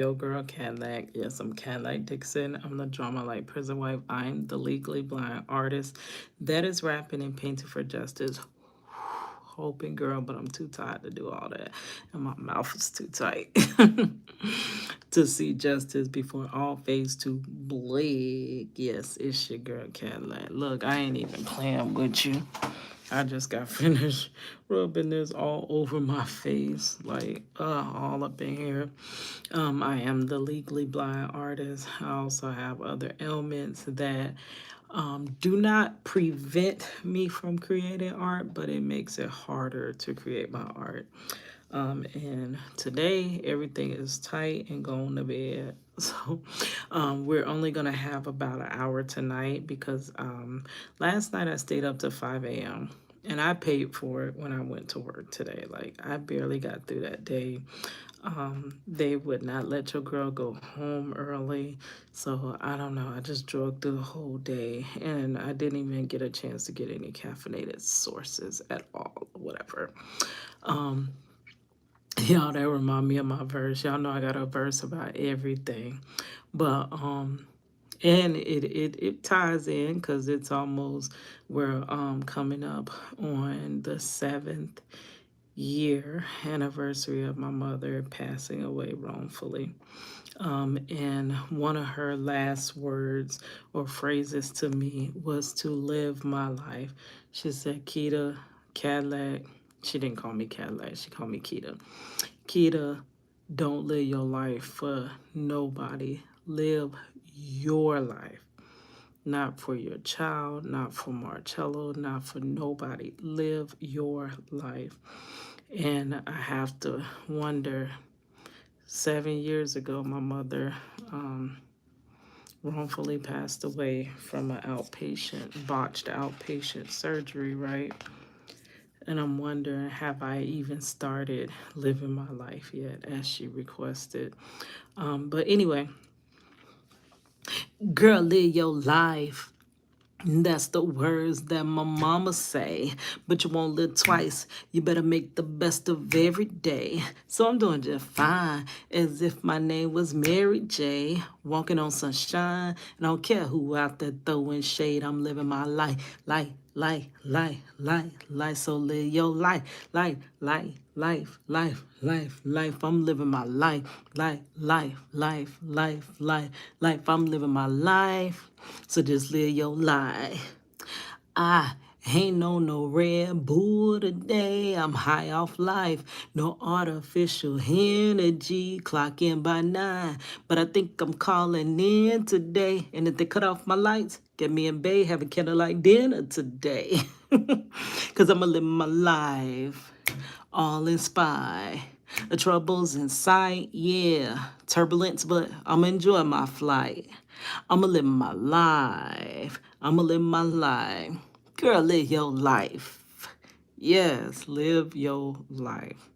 Yo, girl, Cadillac. Yes, I'm Cadillac Dixon. I'm the drama like prison wife. I'm the legally blind artist that is rapping and painting for justice. Hoping, girl, but I'm too tired to do all that. And my mouth is too tight to see justice before all phase two bleak. Yes, it's your girl, Cadillac. Look, I ain't even playing with you. I just got finished rubbing this all over my face, like all up in here. I am the legally blind artist. I also have other ailments that do not prevent me from creating art, but it makes it harder to create my art. And today everything is tight and going to bed. So we're only going to have about an hour tonight because last night I stayed up to 5 a.m. And I paid for it when I went to work today. Like, I barely got through that day. They would not let your girl go home early. So I don't know. I just drug through the whole day and I didn't even get a chance to get any caffeinated sources at all, whatever. Y'all, that remind me of my verse. Y'all know I got a verse about everything. But and it ties in because it's almost we're coming up on the 7th year anniversary of my mother passing away wrongfully. And one of her last words or phrases to me was to live my life. She said, Keita, Cadillac. She didn't call me Cadillac. She called me Keita. Keita, don't live your life for nobody. Live your life. Not for your child, not for Marcello, not for nobody. Live your life. And I have to wonder, 7 years ago, my mother wrongfully passed away from an botched outpatient surgery, right? And I'm wondering, have I even started living my life yet as she requested? But anyway, girl, live your life. That's the words that my mama say. But you won't live twice. You better make the best of every day. So I'm doing just fine, as if my name was Mary J. Walking on sunshine. And I don't care who out there throwing shade. I'm living my life. So live your life. I'm living my life. I'm living my life. So just live your life. I ain't no Red Bull today. I'm high off life. No artificial energy. Clock in by 9. But I think I'm calling in today. And if they cut off my lights, get me in bed, have a candlelight dinner today. Cause I'ma live my life all inspired. The troubles in sight, yeah. Turbulence, but I'ma enjoy my flight. I'ma live my life. I'ma live my life. Girl, live your life. Yes, live your life.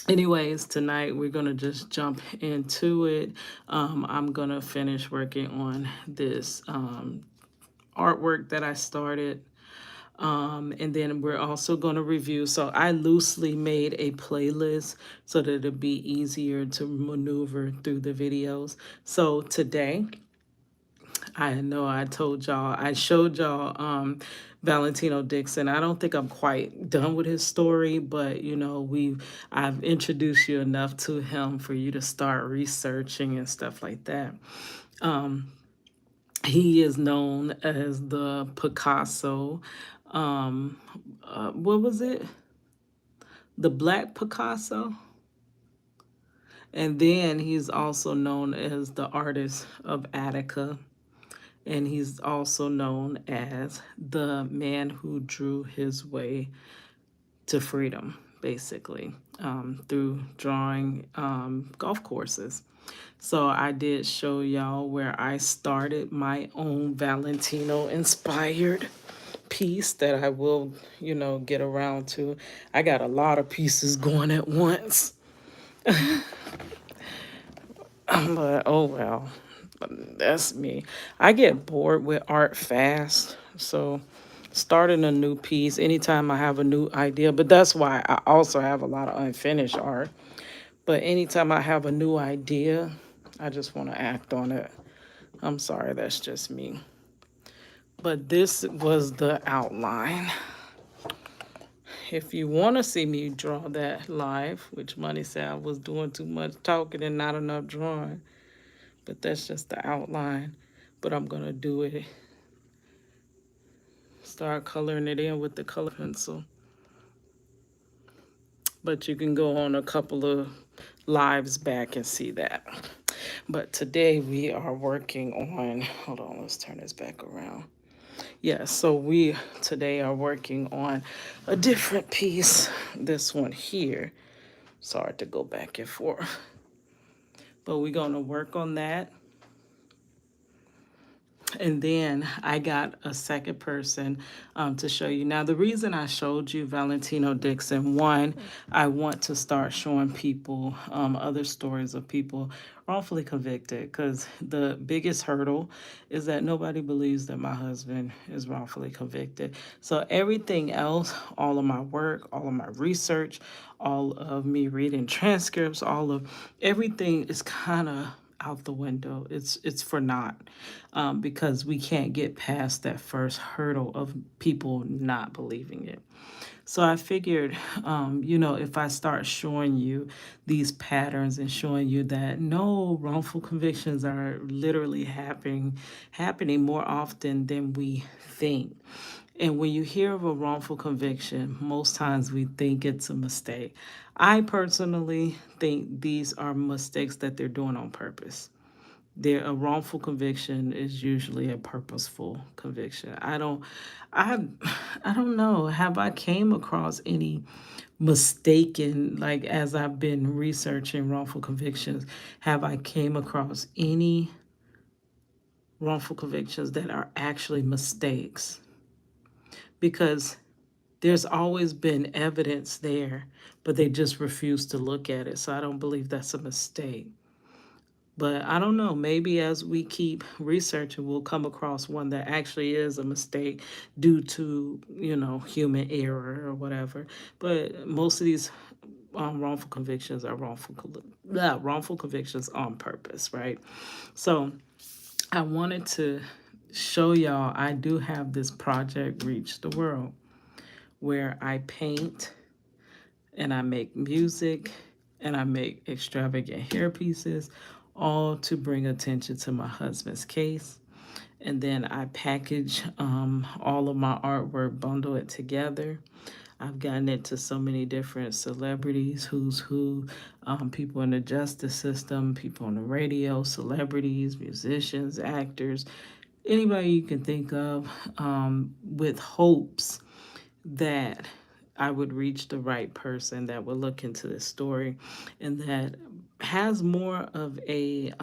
Anyways, tonight we're gonna just jump into it. I'm gonna finish working on this artwork that I started. And then we're also going to review. So I loosely made a playlist so that it'll be easier to maneuver through the videos. So today, I know I told y'all, I showed y'all Valentino Dixon. I don't think I'm quite done with his story, but you know, I've introduced you enough to him for you to start researching and stuff like that. He is known as the Picasso. What was it? The Black Picasso. And then he's also known as the artist of Attica. And he's also known as the man who drew his way to freedom, basically, through drawing golf courses. So I did show y'all where I started my own Valentino inspired piece that I will, you know, get around to. I got a lot of pieces going at once. But oh well, that's me. I get bored with art fast. So starting a new piece anytime I have a new idea, but that's why I also have a lot of unfinished art. But anytime I have a new idea, I just want to act on it. I'm sorry, that's just me. But this was the outline. If you want to see me draw that live, which Money said I was doing too much talking and not enough drawing, but that's just the outline. But I'm going to do it, start coloring it in with the color pencil. But you can go on a couple of lives back and see that. But today we are working on, hold on, let's turn this back around. Yeah, so we today are working on a different piece. This one here. Sorry to go back and forth. But we're going to work on that. And then I got a second person to show you. Now, the reason I showed you Valentino Dixon, one, I want to start showing people other stories of people wrongfully convicted, because the biggest hurdle is that nobody believes that my husband is wrongfully convicted. So everything else, all of my work, all of my research, all of me reading transcripts, all of everything is kind of out the window. It's for naught, because we can't get past that first hurdle of people not believing it. So I figured, if I start showing you these patterns and showing you that no, wrongful convictions are literally happening more often than we think. And when you hear of a wrongful conviction, most times we think it's a mistake. I personally think these are mistakes that they're doing on purpose. A wrongful conviction is usually a purposeful conviction. I I don't know. Have I came across any mistaken, like as I've been researching wrongful convictions, have I came across any wrongful convictions that are actually mistakes? Because there's always been evidence there, but they just refuse to look at it. So I don't believe that's a mistake. But I don't know, maybe as we keep researching, we'll come across one that actually is a mistake due to, human error or whatever. But most of these wrongful convictions are wrongful convictions on purpose, right? So I wanted to show y'all I do have this project, Reach the World, where I paint and I make music and I make extravagant hair pieces, all to bring attention to my husband's case. And then I package all of my artwork, bundle it together. I've gotten it to so many different celebrities, who's who, people in the justice system, people on the radio, celebrities, musicians, actors, anybody you can think of, with hopes that I would reach the right person that would look into this story and that has more of a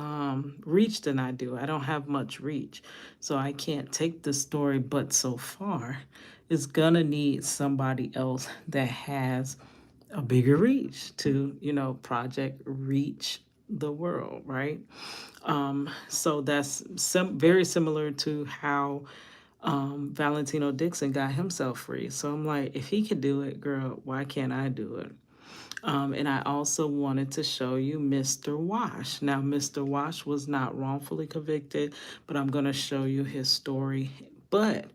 reach than I do. I don't have much reach, so I can't take the story, but so far, it's gonna need somebody else that has a bigger reach to, project reach the world, right? So that's very similar to how Valentino Dixon got himself free. So I'm like, if he could do it, girl, why can't I do it? And I also wanted to show you Mr. Wash. Now, Mr. Wash was not wrongfully convicted, but I'm going to show you his story. But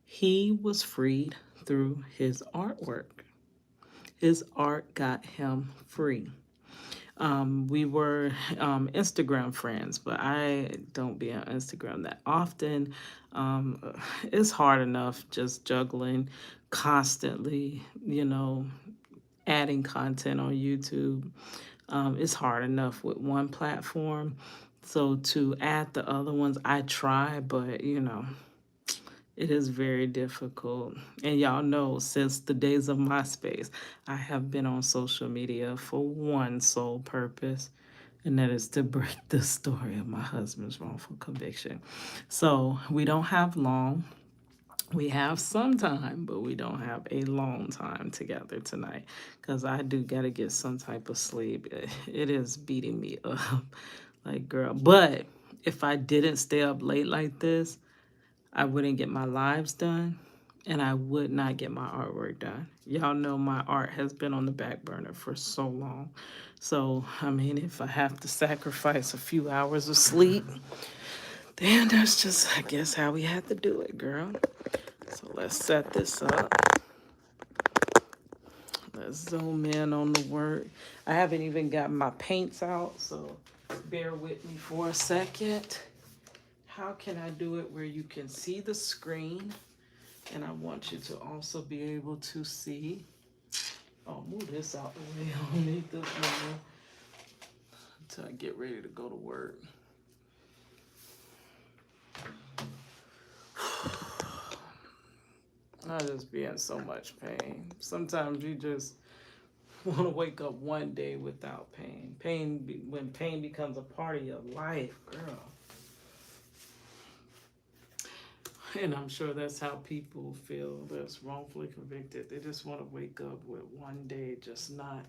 he was freed through his artwork. His art got him free. We were Instagram friends, but I don't be on Instagram that often. It's hard enough just juggling constantly, adding content on YouTube. It's hard enough with one platform. So to add the other ones, I try, but it is very difficult. And y'all know, since the days of MySpace, I have been on social media for one sole purpose, and that is to break the story of my husband's wrongful conviction. So we don't have long. We have some time, but we don't have a long time together tonight, because I do got to get some type of sleep. It is beating me up. Like, girl. But if I didn't stay up late like this, I wouldn't get my lives done, and I would not get my artwork done. Y'all know my art has been on the back burner for so long. So, I mean, if I have to sacrifice a few hours of sleep, then that's just, I guess, how we have to do it, girl. So let's set this up. Let's zoom in on the work. I haven't even got my paints out, so bear with me for a second. How can I do it where you can see the screen? And I want you to also be able to see. Oh, move this out the way. I don't need this one until I get ready to go to work. I just be in so much pain. Sometimes you just want to wake up one day without pain. When pain becomes a part of your life, girl. And I'm sure that's how people feel that's wrongfully convicted. They just want to wake up with one day just not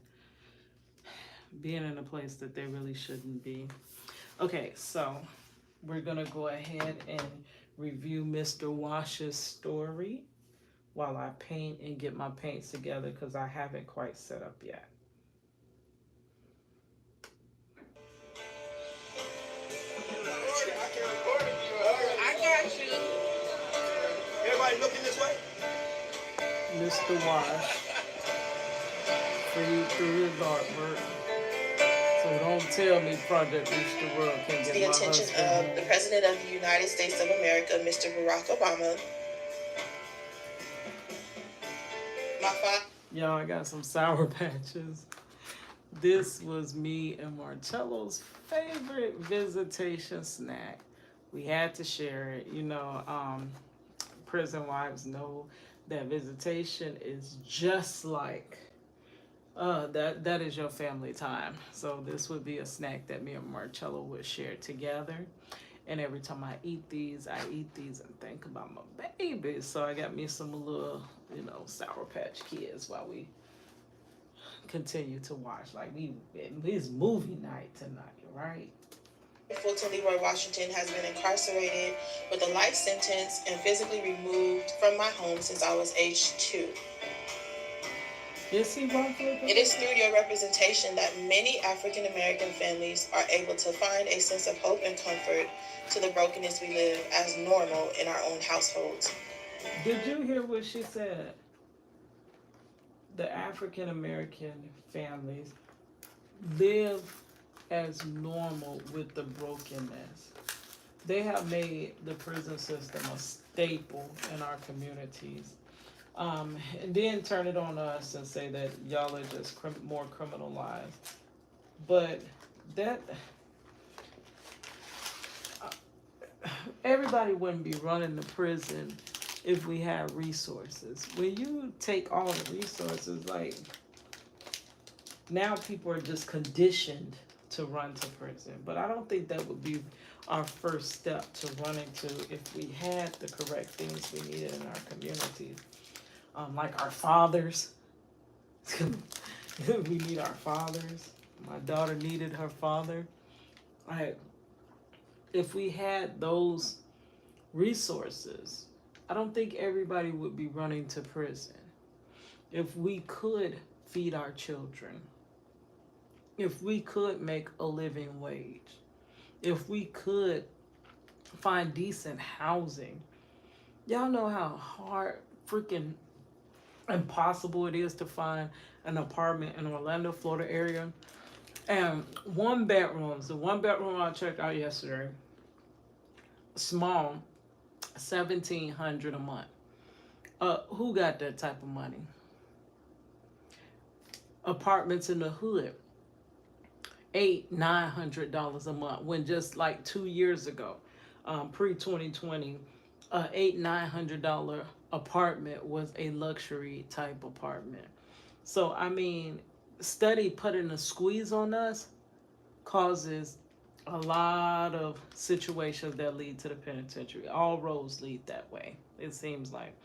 being in a place that they really shouldn't be. Okay, so we're going to go ahead and review Mr. Wash's story while I paint and get my paints together because I haven't quite set up yet. I got you. Everybody looking this way? Mr. Wash, through his artwork. So don't tell me Project Reach the World can't get the attention of the President of the United States of America, Mr. Barack Obama. Y'all, I got some Sour Patches. This was me and Marcello's favorite visitation snack. We had to share it. You know, prison wives know that visitation is just like that is your family time. So this would be a snack that me and Marcello would share together. And every time I eat these and think about my baby. So I got me some little, Sour Patch Kids while we continue to watch. Like it's movie night tonight, right? Fulton Leroy Washington has been incarcerated with a life sentence and physically removed from my home since I was age 2. Is he wrongfully convicted? It is through your representation that many African American families are able to find a sense of hope and comfort to the brokenness we live as normal in our own households. Did you hear what she said? The African American families live as normal with the brokenness. They have made the prison system a staple in our communities. And then turn it on us and say that y'all are just more criminalized. But that everybody wouldn't be running the prison if we had resources. When you take all the resources, like now people are just conditioned to run to prison. But I don't think that would be our first step to running to if we had the correct things we needed in our communities. Like our fathers. We need our fathers. My daughter needed her father. Right. If we had those resources, I don't think everybody would be running to prison. If we could feed our children, if we could make a living wage, if we could find decent housing, y'all know how hard, freaking impossible it is to find an apartment in Orlando, Florida area. And one bedroom, the one bedroom I checked out yesterday, small, $1,700 a month. Who got that type of money? Apartments in the hood, $800-900 a month. When just like 2 years ago, pre-2020, $800-900 apartment was a luxury type apartment. So I mean, study putting a squeeze on us causes a lot of situations that lead to the penitentiary. All roads lead that way, it seems like.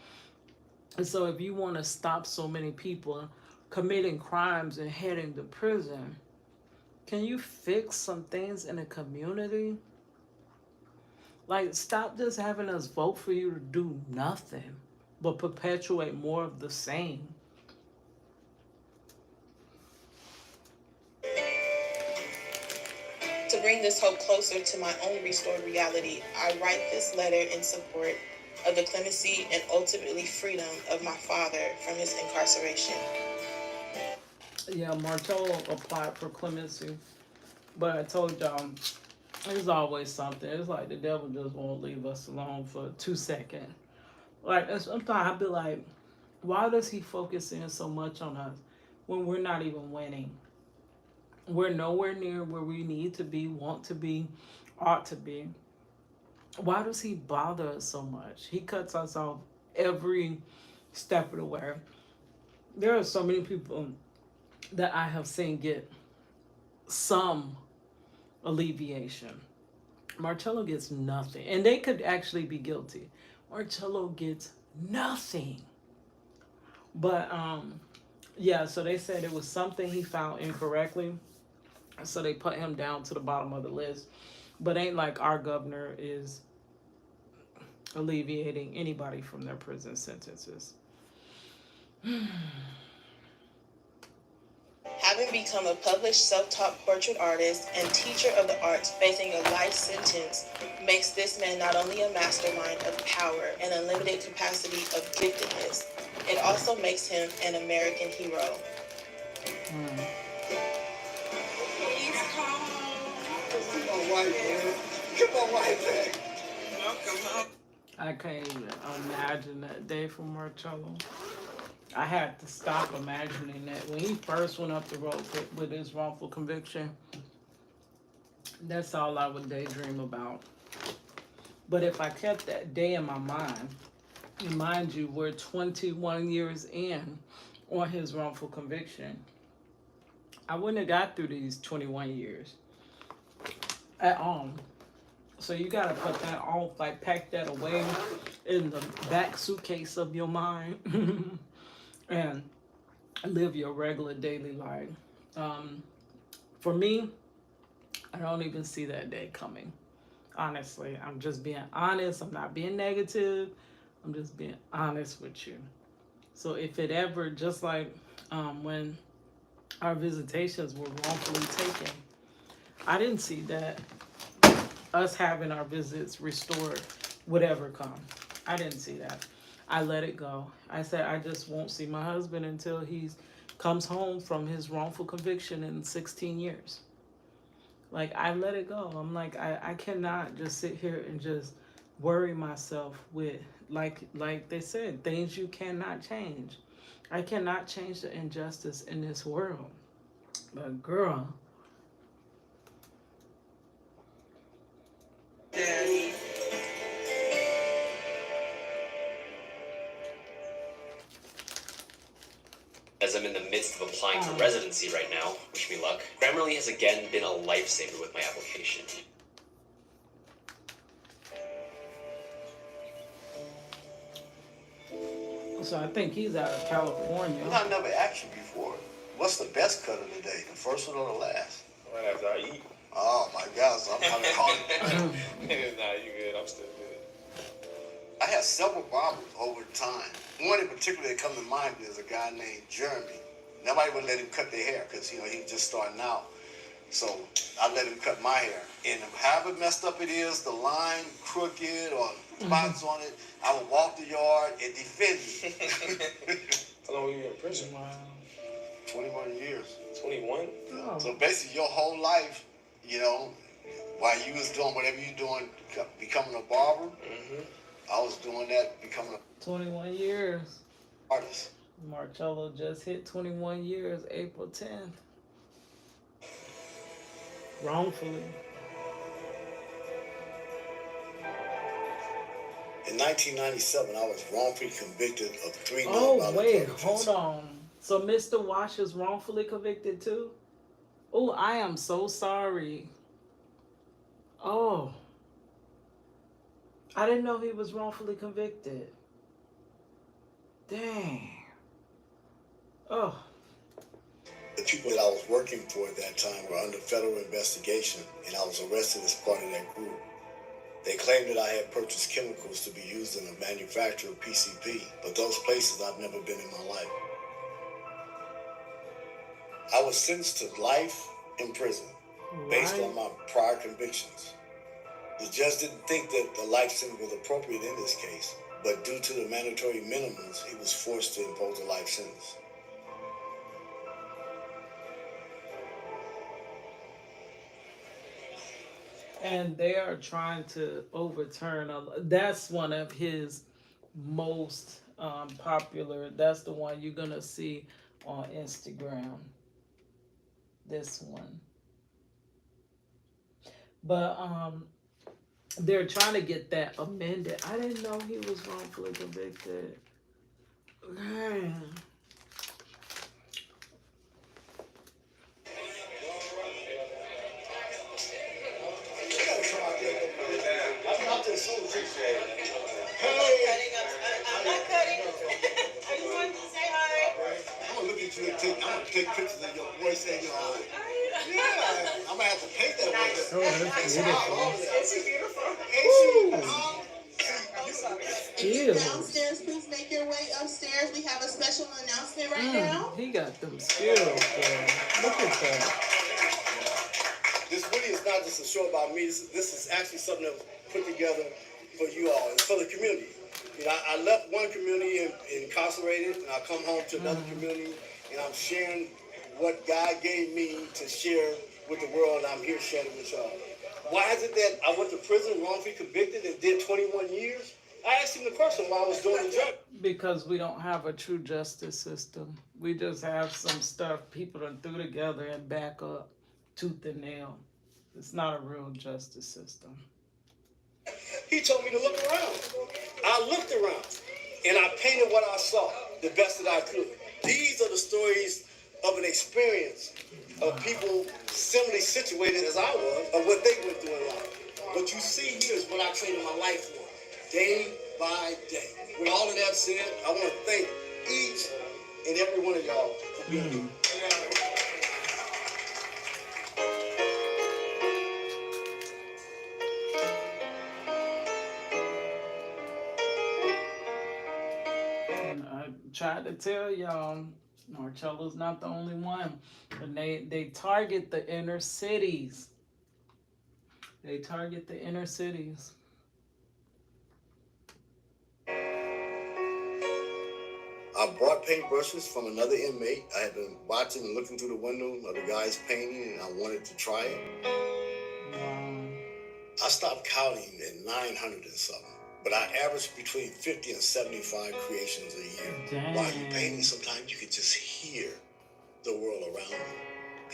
And so if you want to stop so many people committing crimes and heading to prison, can you fix some things in the community? Like, stop just having us vote for you to do nothing, but perpetuate more of the same. To bring this hope closer to my own restored reality, I write this letter in support of the clemency and ultimately freedom of my father from his incarceration. Yeah, Marcello applied for clemency, but I told y'all there's always something. It's like the devil just won't leave us alone for 2 seconds. Like sometimes I'll be like, why does he focus in so much on us when we're not even winning? We're nowhere near where we need to be, want to be, ought to be. Why does he bother us so much? He cuts us off every step of the way. There are so many people that I have seen get some alleviation. Marcello gets nothing. And they could actually be guilty. Marcello gets nothing. But yeah, so they said it was something he found incorrectly. So they put him down to the bottom of the list. But ain't like our governor is alleviating anybody from their prison sentences. Having become a published self-taught portrait artist and teacher of the arts facing a life sentence makes this man not only a mastermind of power and unlimited capacity of giftedness, it also makes him an American hero. Come on, white man. Come on, white man. Welcome. I can't even imagine that day for Marcello. I had to stop imagining that. When he first went up the road with his wrongful conviction, that's all I would daydream about. But if I kept that day in my mind, and mind you, we're 21 years in on his wrongful conviction, I wouldn't have got through these 21 years at all. So you gotta put that off, like pack that away in the back suitcase of your mind and live your regular daily life. For me, I don't even see that day coming. Honestly, I'm just being honest. I'm not being negative. I'm just being honest with you. So if it ever, just like when our visitations were wrongfully taken, I didn't see that us having our visits restored would ever come. I didn't see that. I let it go. I said I just won't see my husband until he comes home from his wrongful conviction in 16 years. Like I let it go. I'm like I cannot just sit here and just worry myself with like they said, things you cannot change. I cannot change the injustice in this world. But girl, Daddy. As I'm in the midst of applying for residency right now, wish me luck, Grammarly has again been a lifesaver with my application. so I think he's out of California. I never asked you before. What's the best cut of the day? The first one or the last? Right after I eat. Oh my God! So I'm having calling. Nah, you good. I'm still good. I had several barbers over time. One in particular that come to mind is a guy named Jeremy. Nobody would let him cut their hair because he was just starting out. So I let him cut my hair. And however messed up it is, the line crooked or spots on it, I would walk the yard and defend you. How long were you in prison? Wow. 21 years. 21? Oh. So basically your whole life, while you was doing whatever you doing, becoming a barber, I was doing that, becoming an 21 years. artist. Marcello just hit 21 years, April 10th. Wrongfully. In 1997, I was wrongfully convicted of 3 Oh, wait, hold on. So Mr. Wash is wrongfully convicted too? Oh, I am so sorry. Oh. I didn't know he was wrongfully convicted. Dang. Oh. The people that I was working for at that time were under federal investigation, and I was arrested as part of that group. They claimed that I had purchased chemicals to be used in the manufacture of PCP, but those places I've never been in my life. I was sentenced to life in prison. based Right. on my prior convictions. The judge didn't think that the life sentence was appropriate in this case, but due to the mandatory minimums, he was forced to impose a life sentence. And they are trying to overturn that's one of his most popular. That's the one you're gonna see on Instagram. This one, but they're trying to get that amended. I didn't know he was wrongfully convicted. Man. I'm not cutting. I just wanted to say hi. I'm gonna look at you and I'm gonna take pictures of your voice and your eye. Yeah, I'm gonna have to paint that with Oh, that's beautiful. It's beautiful. Woo! If you're Skills. downstairs, please make your way upstairs. We have a special announcement right now. He got them skills, girl. Look at that. This really is not just a show about me. This is actually something that was put together for you all and for the community. You know, I left one community incarcerated, and I come home to another community, and I'm sharing what God gave me to share with the world, and I'm here sharing it with y'all. Why is it that I went to prison, wrongfully convicted, and did 21 years? I asked him the question while I was doing the job. Because we don't have a true justice system. We just have some stuff people done threw together and back up tooth and nail. It's not a real justice system. He told me to look around. I looked around, and I painted what I saw the best that I could. These are the stories of an experience of people similarly situated as I was, of what they went through in life. What you see here is what I traded my life for, day by day. With all of that said, I want to thank each and every one of y'all for being here. And I tried to tell y'all, Marcello's not the only one. And they target the inner cities. They target the inner cities. I brought paintbrushes from another inmate. I had been watching and looking through the window of the guy's painting, and I wanted to try it. I stopped counting at 900 and something, but I averaged between 50 and 75 creations a year. Dang. While you're painting, sometimes you can just hear the world around you.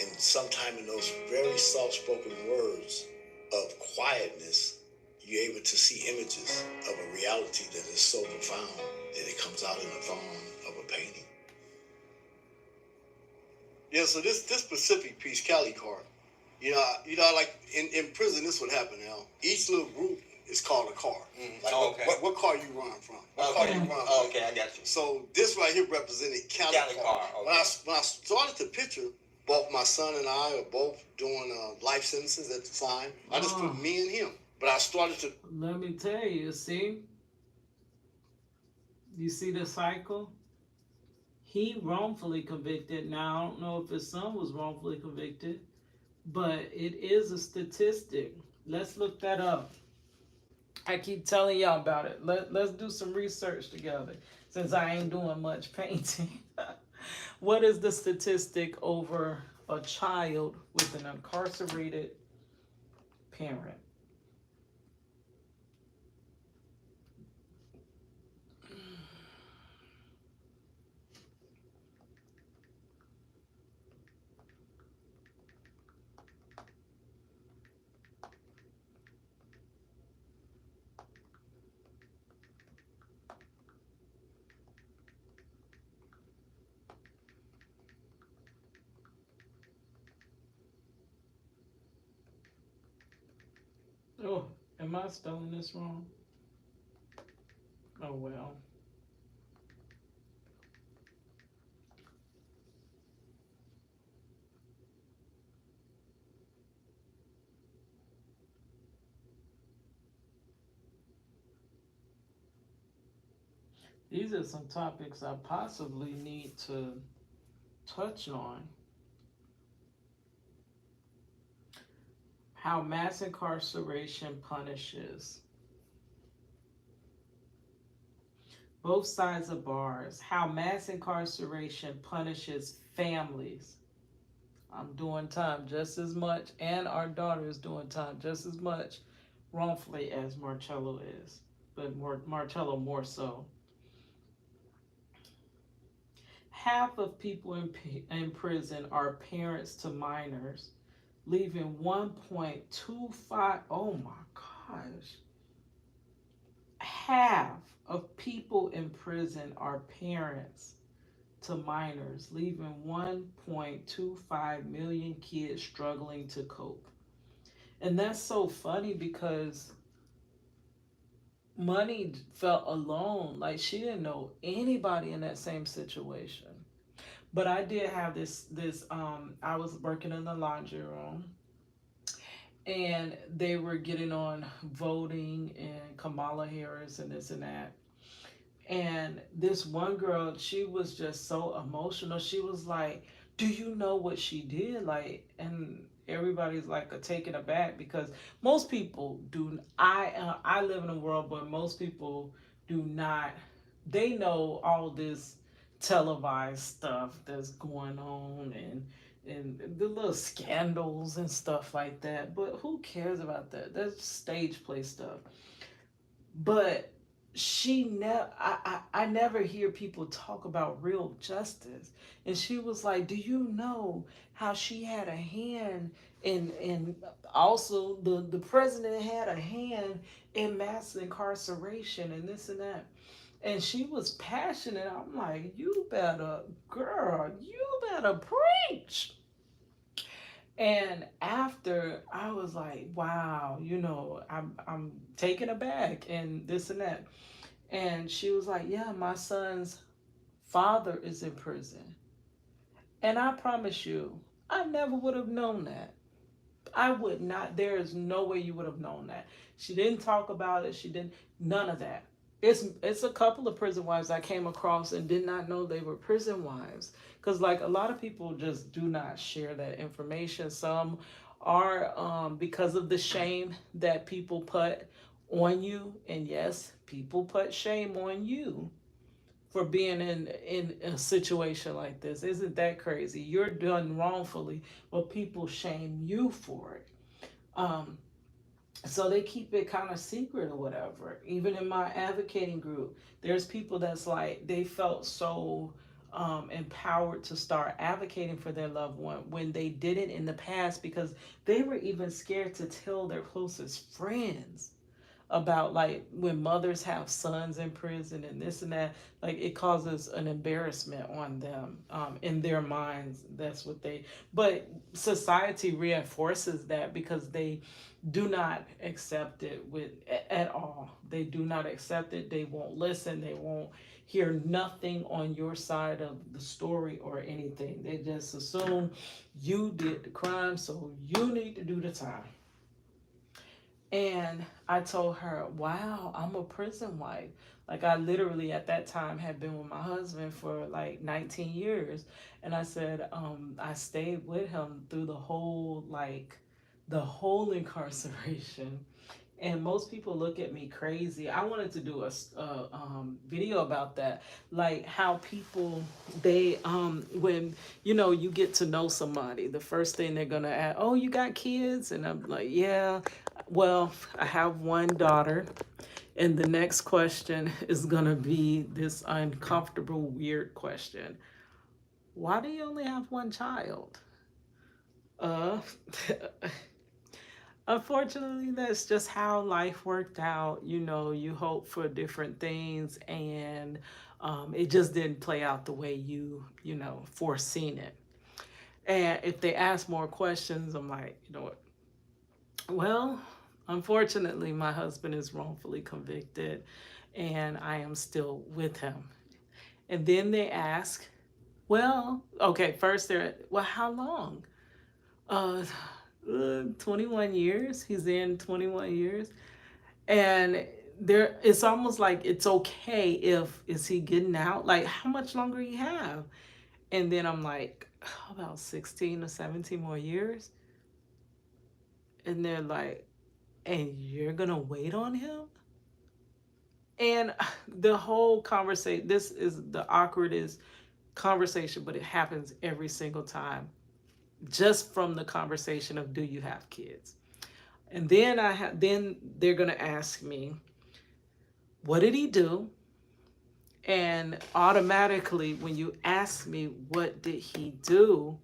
And sometimes in those very soft-spoken words of quietness, you're able to see images of a reality that is so profound that it comes out in the form of a painting. Yeah, so this specific piece, Cali Car, you know, like in prison, this would happen now. Each little group is called a car. Like okay. what car you run from? What car you run from? Okay, I got you. So this right here represented Cali Car. Okay. When I started the picture, both my son and I are both doing life sentences at the time. I just put me and him. But I started to. Let me tell you, see? You see the cycle? He wrongfully convicted. Now, I don't know if his son was wrongfully convicted, but it is a statistic. Let's look that up. I keep telling y'all about it. Let's do some research together since I ain't doing much painting. What is the statistic over a child with an incarcerated parent? Oh, am I spelling this wrong? Oh well. These are some topics I possibly need to touch on. How mass incarceration punishes both sides of bars. How mass incarceration punishes families. I'm doing time just as much, and our daughter is doing time just as much wrongfully as Marcello is, but Marcello more so. Half of people in prison are parents to minors, leaving 1.25. Oh my gosh. Half of people in prison are parents to minors, leaving 1.25 million kids struggling to cope. And that's so funny because Money felt alone. Like she didn't know anybody in that same situation. But I did have this I was working in the laundry room and they were getting on voting and Kamala Harris and this and that. And this one girl, she was just so emotional. She was like, "Do you know what she did?" Like, and everybody's like taken aback because most people do. I live in a world where most people do not. They know all this televised stuff that's going on and the little scandals and stuff like that. But who cares about that? That's stage play stuff. But she never I never hear people talk about real justice. And she was like, "Do you know how she had a hand in also the president had a hand in mass incarceration and this and that." And she was passionate. I'm like, "You better, girl, you better preach." And after I was like, "Wow, I'm taken aback and this and that." And she was like, "Yeah, my son's father is in prison." And I promise you, I never would have known that. I would not. There is no way you would have known that. She didn't talk about it. She didn't. None of that. It's a couple of prison wives I came across and did not know they were prison wives. Because like a lot of people just do not share that information. Some are because of the shame that people put on you. And yes, people put shame on you for being in a situation like this. Isn't that crazy? You're done wrongfully, but people shame you for it. Um, so they keep it kind of secret or whatever. Even in my advocating group, there's people that's like they felt so empowered to start advocating for their loved one when they didn't in the past because they were even scared to tell their closest friends about like when mothers have sons in prison and this and that. Like it causes an embarrassment on them in their minds. That's what they, but society reinforces that because they do not accept it with at all. They do not accept it. They won't listen. They won't hear nothing on your side of the story or anything. They just assume you did the crime, so you need to do the time. And I told her, "Wow, I'm a prison wife." Like I literally at that time had been with my husband for like 19 years. And I said, I stayed with him through the whole incarceration. And most people look at me crazy. I wanted to do a video about that, like how people they when you get to know somebody, the first thing they're gonna ask, "Oh, you got kids?" And I'm like, "Yeah, well, I have one daughter." And the next question is gonna be this uncomfortable, weird question: Why do you only have one child? Uh, Unfortunately, that's just how life worked out. You hope for different things, and it just didn't play out the way foreseen it. And if they ask more questions, I'm like, you know what? Well, unfortunately, my husband is wrongfully convicted, and I am still with him. And then they ask, well, okay, first well, how long? Uh, 21 years. He's in 21 years. And it's almost like it's okay if is he getting out? Like how much longer he have? And then I'm like, how about 16 or 17 more years? And they're like, and you're gonna wait on him? And the whole conversation, this is the awkwardest conversation, but it happens every single time. Just from the conversation of, do you have kids? And then then they're gonna ask me, what did he do? And automatically, when you ask me what did he do,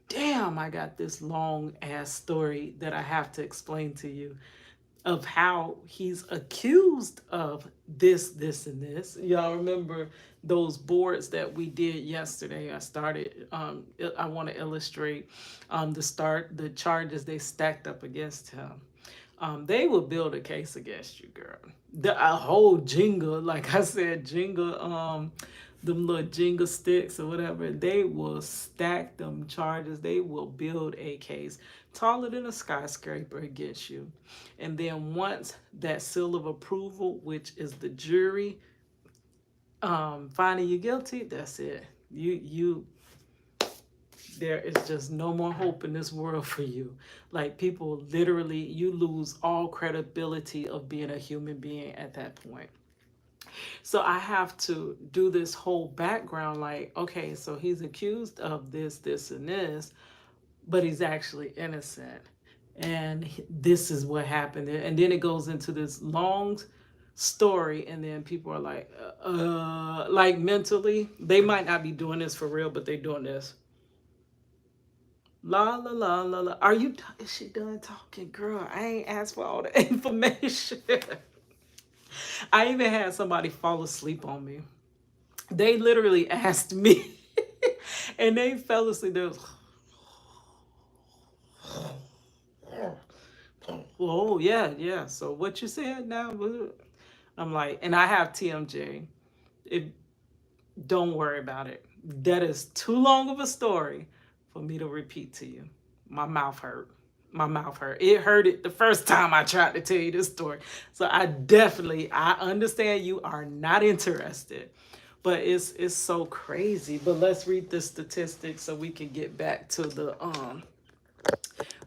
damn, I got this long ass story that I have to explain to you of how he's accused of this, and this. Y'all remember those boards that we did yesterday? I started, I want to illustrate the charges they stacked up against him. They will build a case against you, girl. A whole Jenga, like I said, Jenga, them little Jenga sticks or whatever, they will stack them charges. They will build a case taller than a skyscraper against you. And then once that seal of approval, which is the jury, finding you guilty, that's it. You there is just no more hope in this world for you. Like, people literally, you lose all credibility of being a human being at that point. So I have to do this whole background, like, okay, so he's accused of this, and this, but he's actually innocent. And this is what happened. And then it goes into this long story, and then people are like mentally, they might not be doing this for real, but they're doing this. La la la la la. Is she done talking? Girl, I ain't asked for all the information. I even had somebody fall asleep on me. They literally asked me, and they fell asleep. They was, oh yeah. So what you said now? I'm like, and I have TMJ. If Don't worry about it. That is too long of a story for me to repeat to you. My mouth hurt. My mouth hurt. It hurt it the first time I tried to tell you this story. So I understand you are not interested. But it's so crazy. But let's read the statistics so we can get back to the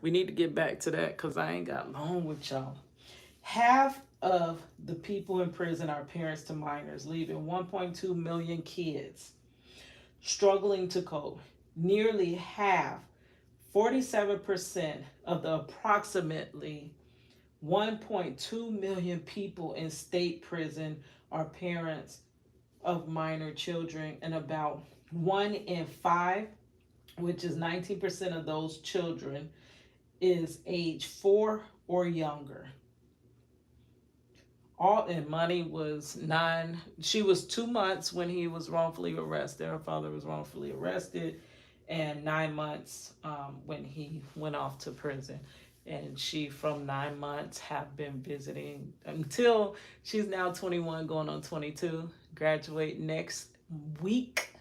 we need to get back to that because I ain't got long with y'all. Half of the people in prison are parents to minors, leaving 1.2 million kids struggling to cope. Nearly half, 47% of the approximately 1.2 million people in state prison are parents of minor children, and about 1 in 5, which is 19% of those children, is age 4 or younger. All in money was 9. She was 2 months when he was wrongfully arrested. Her father was wrongfully arrested, and 9 months when he went off to prison. And she, from 9 months, have been visiting until she's now 21, going on 22. Graduate next week.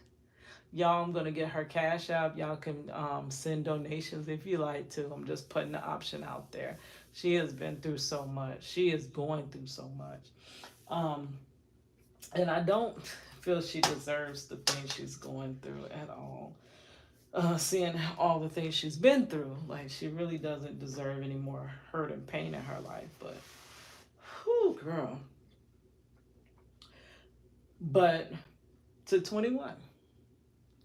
Y'all, I'm going to get her Cash App. Y'all can send donations if you like to. I'm just putting the option out there. She has been through so much. She is going through so much. And I don't feel she deserves the things she's going through at all. Seeing all the things she's been through, like, she really doesn't deserve any more hurt and pain in her life. But, whew, girl. But to 21,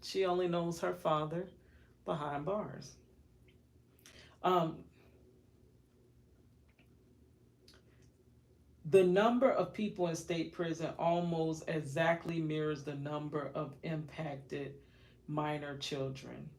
she only knows her father behind bars. The number of people in state prison almost exactly mirrors the number of impacted minor children.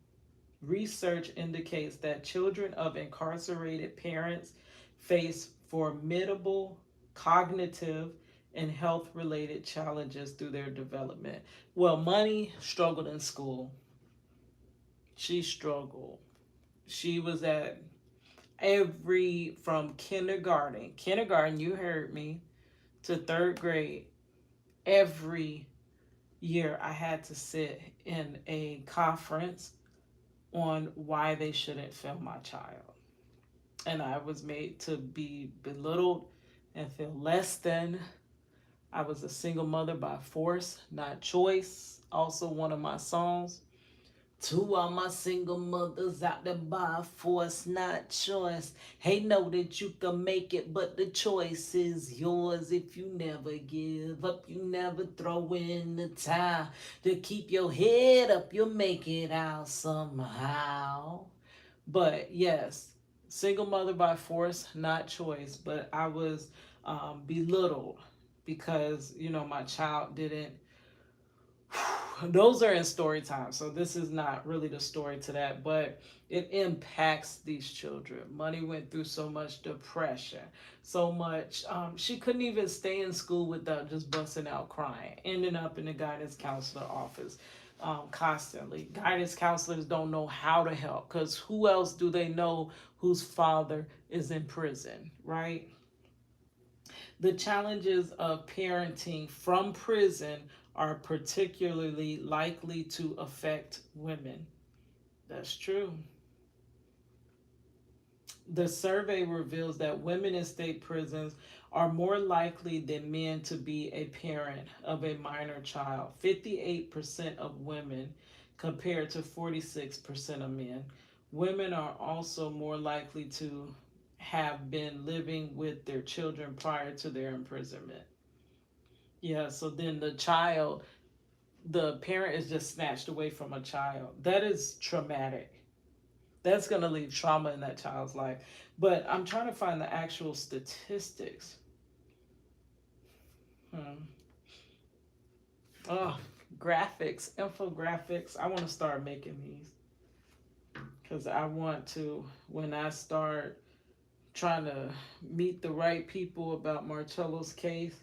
Research indicates that children of incarcerated parents face formidable cognitive and health related challenges through their development. Well, Money struggled in school. She struggled. She was at from kindergarten, you heard me, to 3rd grade. Every year I had to sit in a conference on why they shouldn't fail my child. And I was made to be belittled and feel less than. I was a single mother by force, not choice. Also, one of my songs. To all my single mothers out there by force, not choice. Hey, know that you can make it, but the choice is yours. If you never give up, you never throw in the towel. To keep your head up, you'll make it out somehow. But yes, single mother by force, not choice. But I was belittled because, my child didn't. Those are in story time, so this is not really the story to that, but it impacts these children. Money went through so much depression, so much. She couldn't even stay in school without just busting out crying, ending up in the guidance counselor office constantly. Guidance counselors don't know how to help because who else do they know whose father is in prison, right? The challenges of parenting from prison are particularly likely to affect women. That's true. The survey reveals that women in state prisons are more likely than men to be a parent of a minor child. 58% of women compared to 46% of men. Women are also more likely to have been living with their children prior to their imprisonment. Yeah, so then the parent is just snatched away from a child. That is traumatic. That's going to leave trauma in that child's life. But I'm trying to find the actual statistics. Hmm. Oh, graphics, infographics. I want to start making these because I want to, when I start trying to meet the right people about Marcello's case,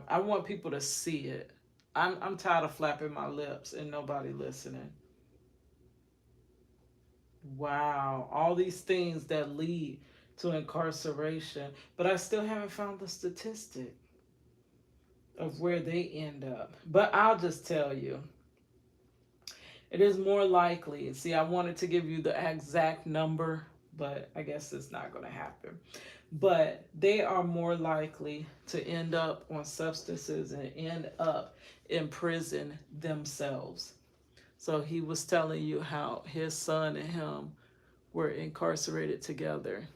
I want people to see it. I'm tired of flapping my lips and nobody listening. Wow, all these things that lead to incarceration, but I still haven't found the statistic of where they end up. But I'll just tell you, it is more likely. See, I wanted to give you the exact number, but I guess it's not going to happen. But they are more likely to end up on substances and end up in prison themselves. So he was telling you how his son and him were incarcerated together.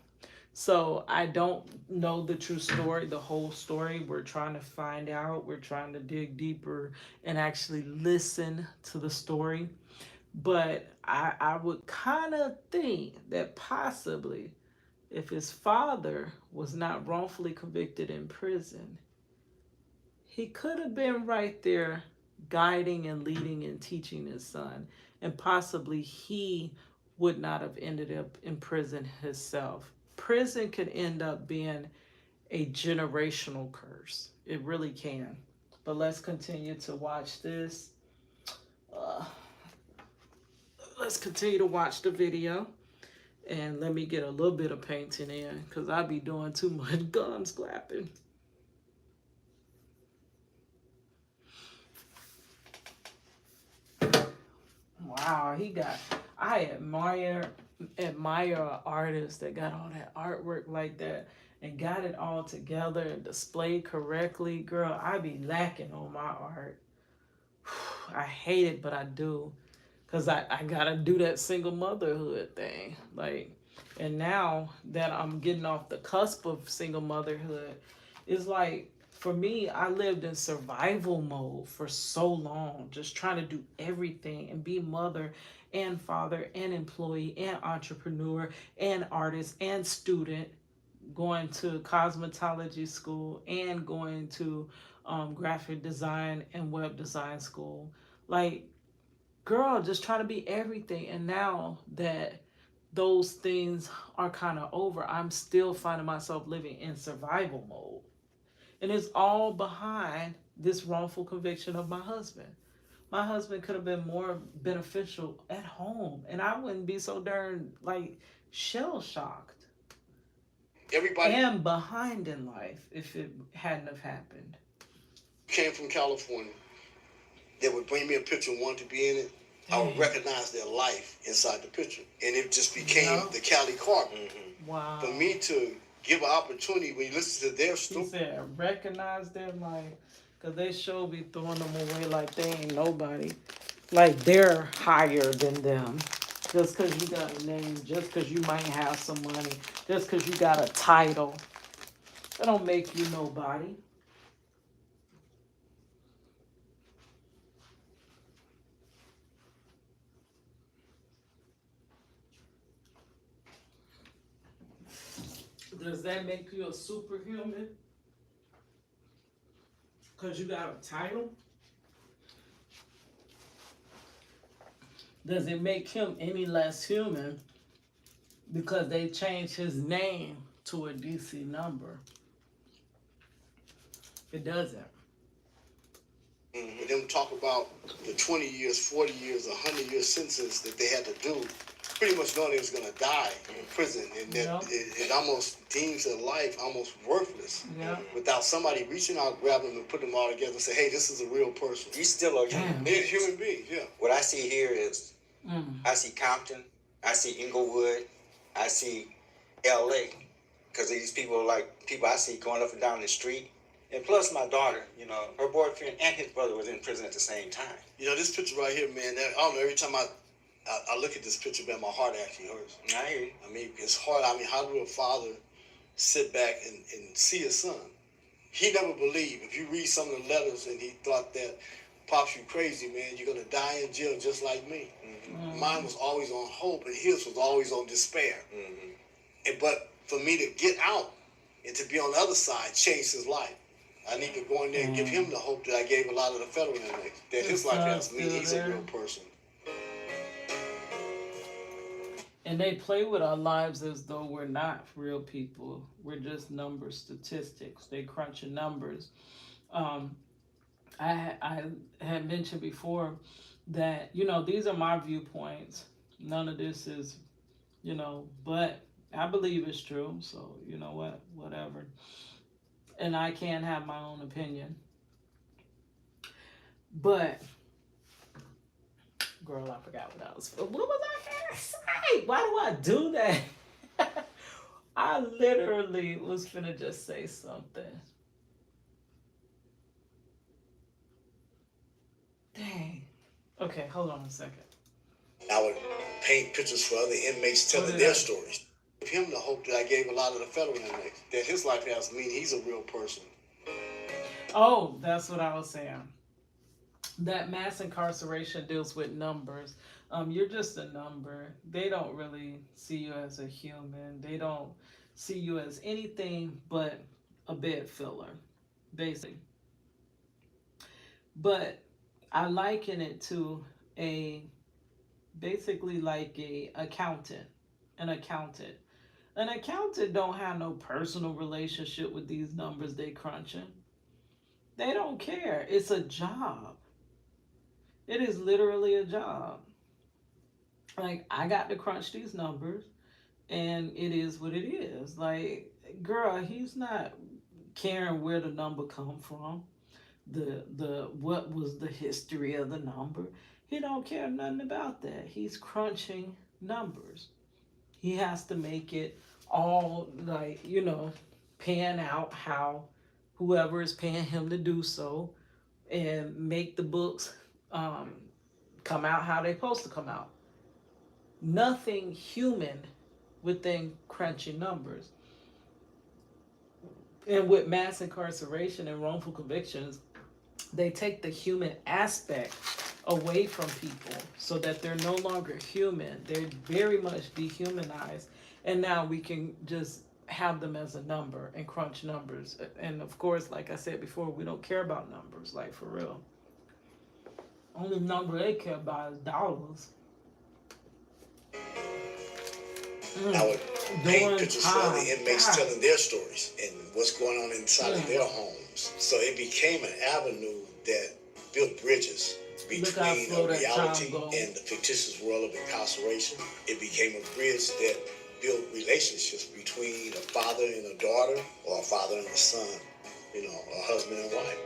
So I don't know the true story, the whole story. We're trying to find out. We're trying to dig deeper and actually listen to the story. But I would kind of think that possibly if his father was not wrongfully convicted in prison, he could have been right there guiding and leading and teaching his son. And possibly he would not have ended up in prison himself. Prison can end up being a generational curse. It really can. But let's continue to watch this. Uh, let's continue to watch the video. And let me get a little bit of painting in because I be doing too much gums clapping. Wow, I admire an artist that got all that artwork like that and got it all together and displayed correctly. Girl, I be lacking on my art. I hate it, but I do. Because I gotta do that single motherhood thing. Like, and now that I'm getting off the cusp of single motherhood, it's like for me, I lived in survival mode for so long, just trying to do everything and be mother and father and employee and entrepreneur and artist and student, going to cosmetology school and going to graphic design and web design school. Like, girl, just trying to be everything. And now that those things are kind of over, I'm still finding myself living in survival mode. And it's all behind this wrongful conviction of my husband. My husband could have been more beneficial at home, and I wouldn't be so darn like shell shocked. Everybody And behind in life if it hadn't have happened. came from California. They would bring me a picture and wanted to be in it. I would recognize their life inside the picture. And it just became the Cali Carter. Wow. For me to give an opportunity when you listen to their He story. said, recognize their life. Because they sure be throwing them away like they ain't nobody. Like they're higher than them. Just because you got a name, just because you might have some money, just because you got a title. That don't make you nobody. Does that make you a superhuman? Because you got a title? Does it make him any less human because they changed his name to a DC number? It doesn't. Them talk about the 20 years, 40 years, 100-year sentence that they had to do, pretty much knowing they was going to die in prison, and that Yeah. it almost deems their life almost worthless Yeah. without somebody reaching out, grabbing them, and putting them all together and say, hey, this is a real person. He's still a human Damn. They're being. human beings, yeah. What I see here is Mm. I see Compton, I see Inglewood, I see LA, because these people are like people I see going up and down the street. And plus my daughter, you know, her boyfriend and his brother was in prison at the same time. You know, this picture right here, man, I don't know, every time I look at this picture, man, my heart actually hurts. I hear you. I mean, it's hard. I mean, how do a father sit back and see his son? He never believed. If you read some of the letters, and he thought that, Pops, you crazy, man. You're going to die in jail just like me. Mm-hmm. Mine was always on hope, and his was always on despair. Mm-hmm. But for me to get out and to be on the other side changed his life. I need to go in there and give him the hope that I gave a lot of the federal inmates. That his life has meaning. He's a real person. And they play with our lives as though we're not real people. We're just numbers, statistics. They crunching numbers. I had mentioned before that, you know, these are my viewpoints. None of this is, you know, but I believe it's true. So, you know what? Whatever. And I can have my own opinion. But, girl, I forgot what I was. What was I going to say? Why do I do that? I literally was finna just say something. Dang. Okay, hold on a second. I would paint pictures for other inmates telling their stories. Give him the hope that I gave a lot of the federal inmates. That his life has meaning. He's a real person. Oh, that's what I was saying. That mass incarceration deals with numbers. You're just a number. They don't really see you as a human. They don't see you as anything but a bed filler, basically. But I liken it to a basically like a accountant. An accountant. An accountant don't have no personal relationship with these numbers they crunching. They don't care. It's a job. It is literally a job. Like, I got to crunch these numbers, and it is what it is. Like, girl, he's not caring where the number come from, the what was the history of the number. He don't care nothing about that. He's crunching numbers. He has to make it all, like, you know, pan out how whoever is paying him to do so, and make the books come out how they're supposed to come out. Nothing human within crunching numbers. And with mass incarceration and wrongful convictions, they take the human aspect away from people so that they're no longer human. They're very much dehumanized. And now we can just have them as a number and crunch numbers. And of course, like I said before, we don't care about numbers, like for real. Only number they care about is dollars. I would paint pictures for other inmates telling their stories and what's going on inside of their homes. So it became an avenue that built bridges between a reality and the fictitious world of incarceration. It became a bridge that built relationships between a father and a daughter, or a father and a son, you know, a husband and wife.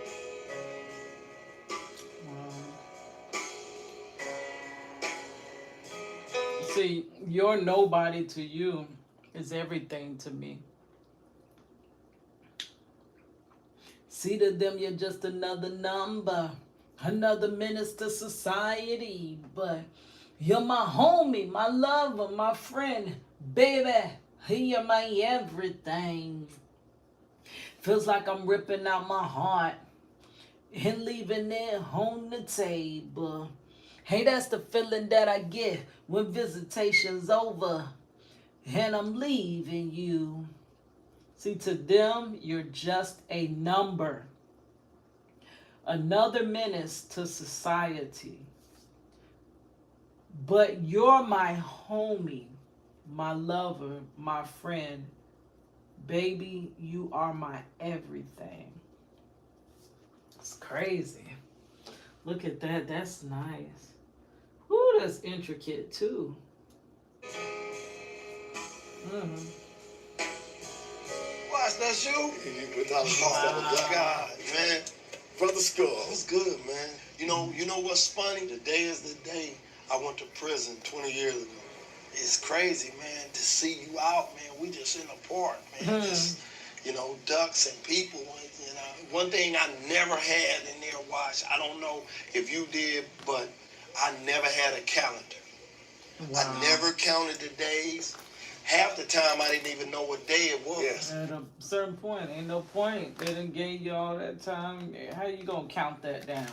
See, your nobody to you is everything to me. See to them, you're just another number, another menace to society. But you're my homie, my lover, my friend, baby. You're my everything. Feels like I'm ripping out my heart and leaving it on the table. Hey, that's the feeling that I get when visitation's over and I'm leaving you. See, to them, you're just a number, another menace to society. But you're my homie, my lover, my friend. Baby, you are my everything. It's crazy. Look at that. That's nice. Ooh, that's intricate too. Mm-hmm. Watch that you? You put that Oh God, man. Brother Skull. That's good, man. You know what's funny? Today is the day I went to prison 20 years ago. It's crazy, man, to see you out, man. We just in the park, man. Just, ducks and people. One thing I never had in there, Watch, I don't know if you did, but I never had a calendar. Wow. I never counted the days. Half the time I didn't even know what day it was. Yes. At a certain point, ain't no point. They done gave you all that time. How you gonna count that down?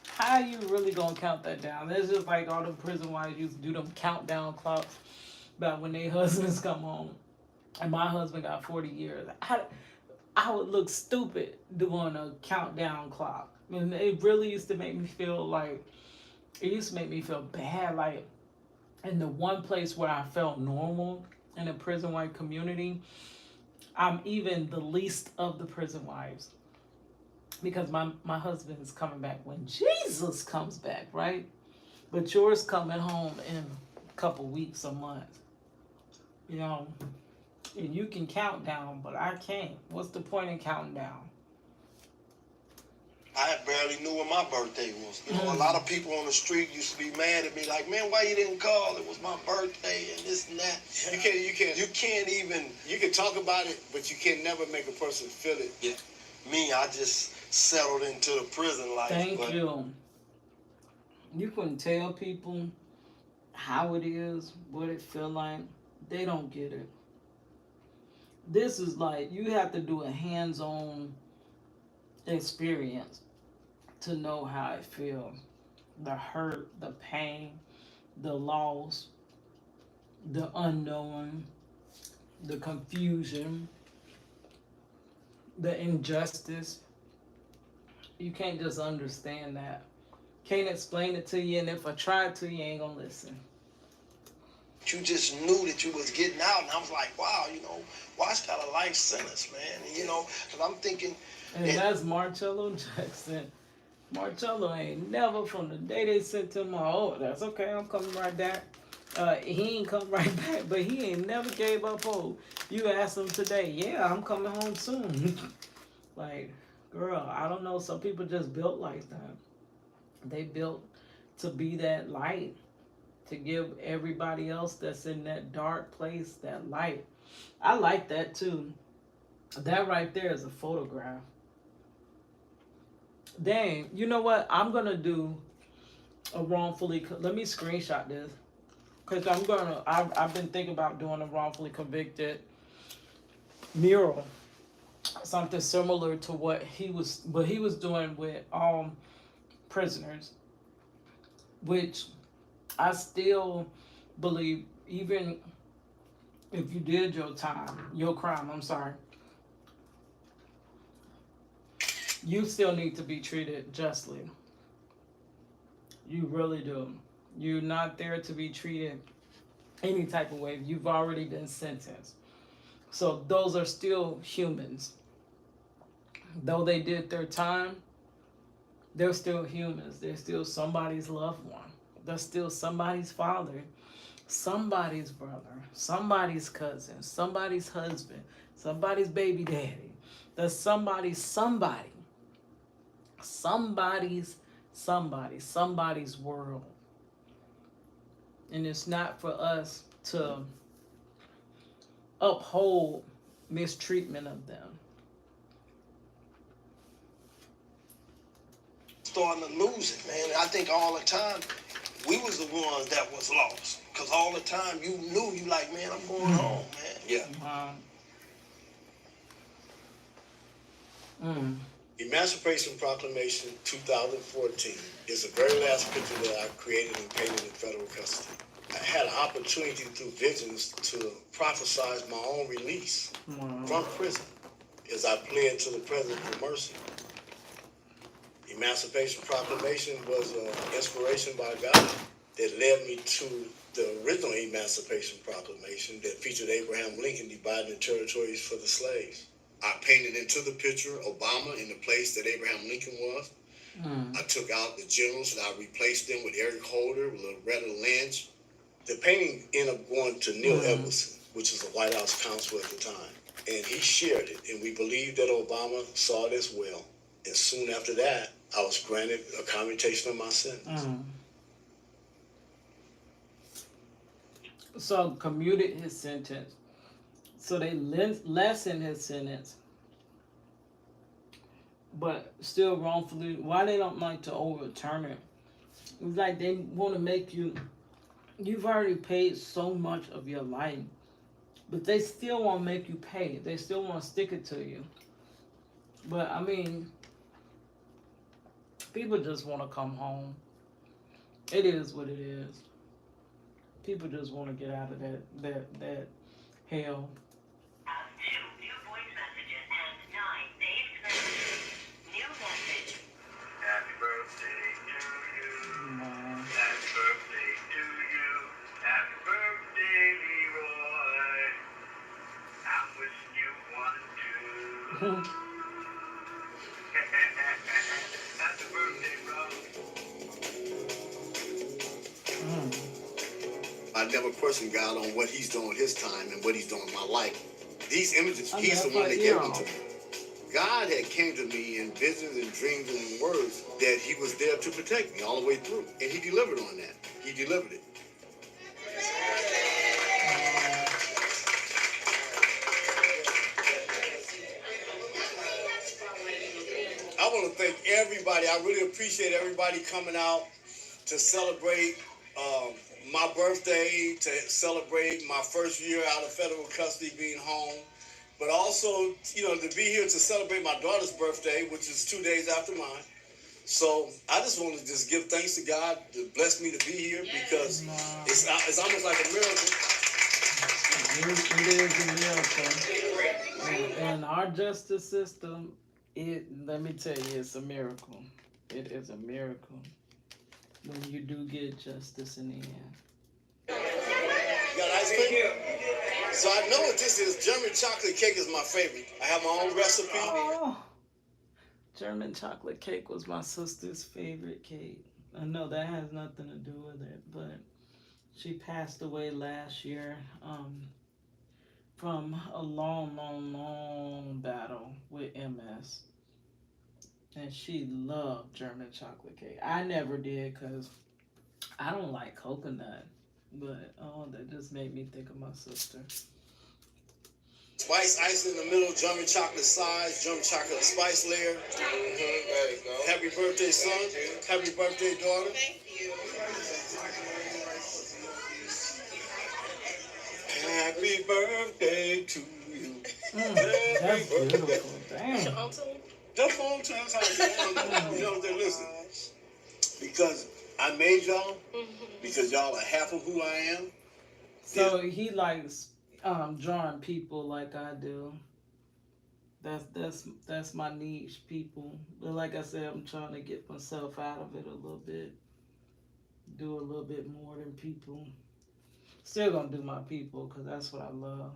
How you really gonna count that down? It's just like all the prison wives used to do them countdown clocks about when their husbands come home. And my husband got 40 years. I would look stupid doing a countdown clock. And it really used to make me feel like, it used to make me feel bad. Like, in the one place where I felt normal in the prison wife community, I'm even the least of the prison wives. Because my husband is coming back when Jesus comes back, right? But yours coming home in a couple weeks or months. And you can count down, but I can't. What's the point in counting down? I barely knew when my birthday was. A lot of people on the street used to be mad at me, like, man, why you didn't call? It was my birthday and this and that. You can't even. You can talk about it, but you can never make a person feel it. Yeah. Me, I just settled into the prison life. Thank you. You couldn't tell people how it is, what it feel like. They don't get it. This is like, you have to do a hands-on experience to know how it feels. The hurt, the pain, the loss, the unknown, the confusion, the injustice. You can't just understand that. Can't explain it to you, and if I tried to, you ain't gonna listen. You just knew that you was getting out, and I was like, wow, Watch got a life sentence, man. And, because I'm thinking. And that's Marcello Jackson. Marcello ain't never, from the day they sent him, oh, that's okay, I'm coming right back. He ain't come right back, but he ain't never gave up hope. You asked him today, yeah, I'm coming home soon. Like, girl, I don't know, some people just built like that. They built to be that light, to give everybody else that's in that dark place that light. I like that too. That right there is a photograph. Dang, you know what? I'm gonna do a wrongfully. Let me screenshot this, cause I've been thinking about doing a wrongfully convicted mural, something similar to what he was doing with prisoners, which I still believe, even if you did your crime, I'm sorry, you still need to be treated justly. You really do. You're not there to be treated any type of way. You've already been sentenced. So those are still humans. Though they did their time, they're still humans. They're still somebody's loved one. They're still somebody's father, somebody's brother, somebody's cousin, somebody's husband, somebody's baby daddy. There's somebody's world. And it's not for us to uphold mistreatment of them. starting to lose it, man. And I think all the time we was the ones that was lost. Cause all the time you knew, you like, man, I'm going home, man. Yeah. Emancipation Proclamation 2014 is the very last picture that I created and painted in federal custody. I had an opportunity through visions to prophesize my own release from prison as I pled to the President for mercy. Emancipation Proclamation was an inspiration by God that led me to the original Emancipation Proclamation that featured Abraham Lincoln dividing the territories for the slaves. I painted into the picture Obama in the place that Abraham Lincoln was. I took out the generals and I replaced them with Eric Holder, with Loretta Lynch. The painting ended up going to Neil Everson, which was the White House counsel at the time. And he shared it, and we believe that Obama saw it as well. And soon after that, I was granted a commutation of my sentence. So commuted his sentence. So they lessened his sentence, but still wrongfully. Why they don't like to overturn it? It's like they want to make you. You've already paid so much of your life, but they still want to make you pay. They still want to stick it to you. But I mean, people just want to come home. It is what it is. People just want to get out of that hell. I never questioned God on what he's doing his time and what he's doing in my life. These images, he's the one that gave them to me. God had came to me in visions and dreams and in words that he was there to protect me all the way through. And he delivered on that. He delivered it. I want to thank everybody. I really appreciate everybody coming out to celebrate my birthday, to celebrate my first year out of federal custody being home, but also, to be here to celebrate my daughter's birthday, which is 2 days after mine. So I just want to just give thanks to God to bless me to be here because it's almost like a miracle. It is a miracle. And our justice system, let me tell you, it's a miracle. It is a miracle when you do get justice in the end. You got ice cream? So I know what this is. German chocolate cake is my favorite. I have my own recipe. Oh, German chocolate cake was my sister's favorite cake. I know that has nothing to do with it, but she passed away last year from a long battle with MS. And she loved German chocolate cake. I never did because I don't like coconut. But, that just made me think of my sister. Spice ice in the middle, German chocolate size, German chocolate spice layer. There you go. Happy birthday, son. Happy birthday, daughter. Thank you. Happy birthday to you. That's beautiful. Damn. That's all time. Listen. Because I made y'all, because y'all are half of who I am. So he likes drawing people like I do. That's my niche, people. But like I said, I'm trying to get myself out of it a little bit. Do a little bit more than people. Still gonna do my people because that's what I love.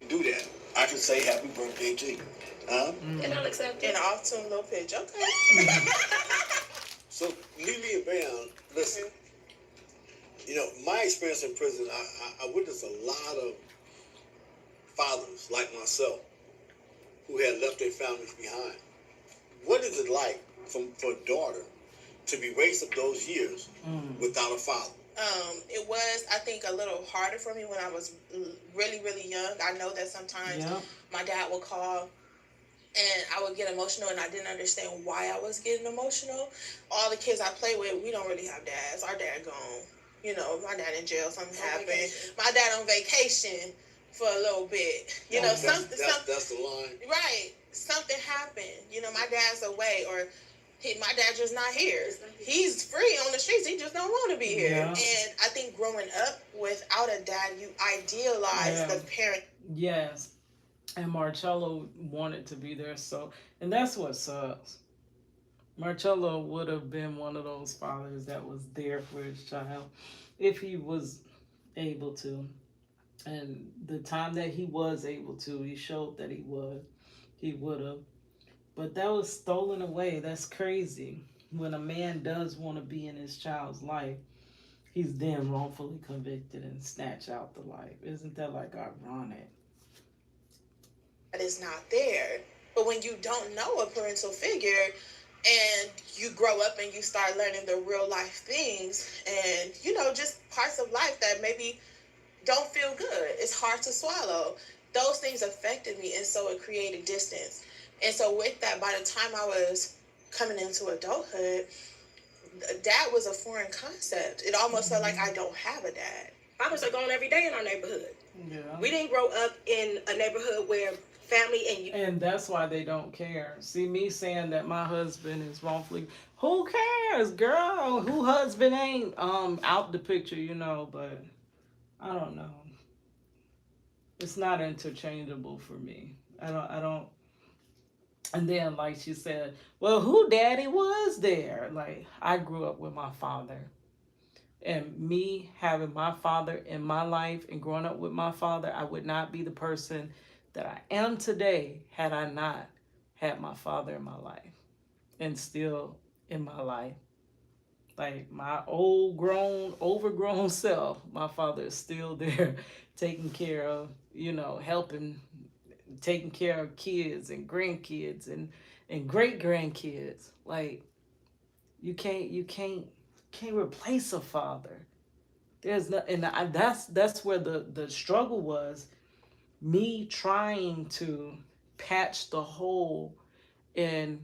Do that. I can say happy birthday to you. Huh? And I'll accept it. And off to a little pitch. Okay. So, leave me a band. Listen, my experience in prison, I witnessed a lot of fathers like myself who had left their families behind. What is it like for a daughter to be raised up those years without a father? It was, I think, a little harder for me when I was really, really young. I know that sometimes my dad would call and I would get emotional, and I didn't understand why I was getting emotional. All the kids I play with, we don't really have dads. Our dad gone. You know, my dad in jail, something happened. Vacation. My dad on vacation for a little bit. You know, that's the line. Right. Something happened. You know, my dad's away, or my dad just not here. He's free on the streets. He just don't want to be here. Yeah. And I think growing up without a dad, you idealize the parent. Yes. And Marcello wanted to be there, so, and that's what sucks. Marcello would have been one of those fathers that was there for his child if he was able to. And the time that he was able to, he showed that he would have. But that was stolen away. That's crazy. When a man does want to be in his child's life, he's then wrongfully convicted and snatch out the life. Isn't that like ironic? That is not there. But when you don't know a parental figure and you grow up and you start learning the real life things and, you know, just parts of life that maybe don't feel good, it's hard to swallow. Those things affected me, and so it created distance. And so with that, by the time I was coming into adulthood, dad was a foreign concept. It almost felt like I don't have a dad. Fathers are gone every day in our neighborhood. Yeah. We didn't grow up in a neighborhood where family and you. And that's why they don't care. See, me saying that my husband is wrongfully, who cares, girl? Who husband ain't out the picture, you know, but I don't know. It's not interchangeable for me. I don't. And then, like she said, well, who daddy was there? Like, I grew up with my father. And me having my father in my life and growing up with my father, I would not be the person that I am today had I not had my father in my life and still in my life. Like my overgrown self, my father is still there taking care of, you know, helping, taking care of kids and grandkids and great grandkids. Like you can't replace a father. There's no, and that's where the struggle was. Me trying to patch the hole in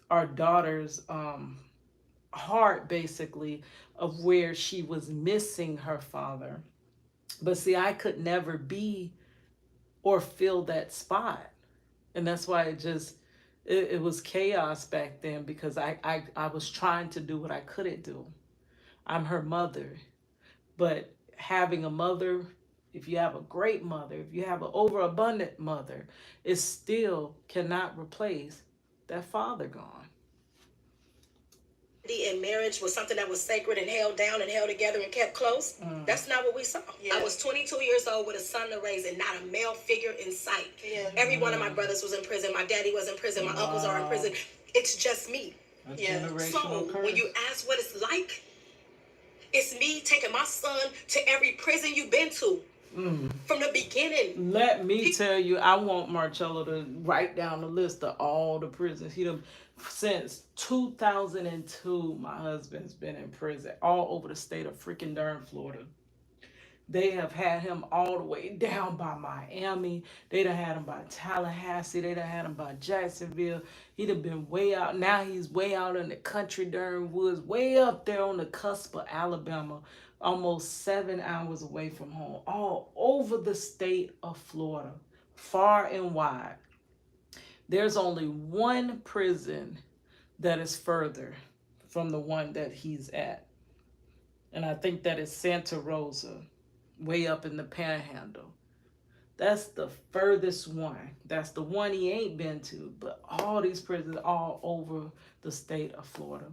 our daughter's heart, basically, of where she was missing her father. But see, I could never be or fill that spot, and that's why it was chaos back then, because I was trying to do what I couldn't do. I'm her mother, but having a mother, if you have a great mother, if you have an overabundant mother, it still cannot replace that father gone. And marriage was something that was sacred and held down and held together and kept close. That's not what we saw. Yeah. I was 22 years old with a son to raise and not a male figure in sight. Yeah. Every one of my brothers was in prison. My daddy was in prison. My uncles are in prison. It's just me. So when you ask what it's like, it's me taking my son to every prison you've been to. From the beginning. Let me tell you, I want Marcello to write down the list of all the prisons. He done, since 2002, my husband's been in prison all over the state of freaking darn Florida. They have had him all the way down by Miami. They done had him by Tallahassee. They done had him by Jacksonville. He done been way out. Now he's way out in the country, darn woods, way up there on the cusp of Alabama, almost 7 hours away from home, all over the state of Florida, far and wide. There's only one prison that is further from the one that he's at. And I think that is Santa Rosa, way up in the Panhandle. That's the furthest one. That's the one he ain't been to. But all these prisons all over the state of Florida.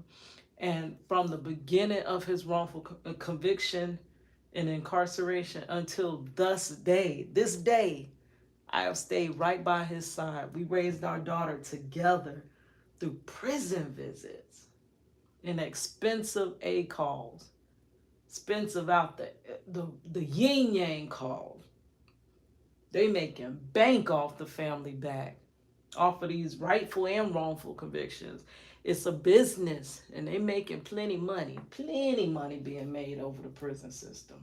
And from the beginning of his wrongful conviction and incarceration until this day, I have stayed right by his side. We raised our daughter together through prison visits and expensive A calls, expensive out the yin yang calls. They making bank off the family back, off of these rightful and wrongful convictions. It's a business, and they making plenty money being made over the prison system.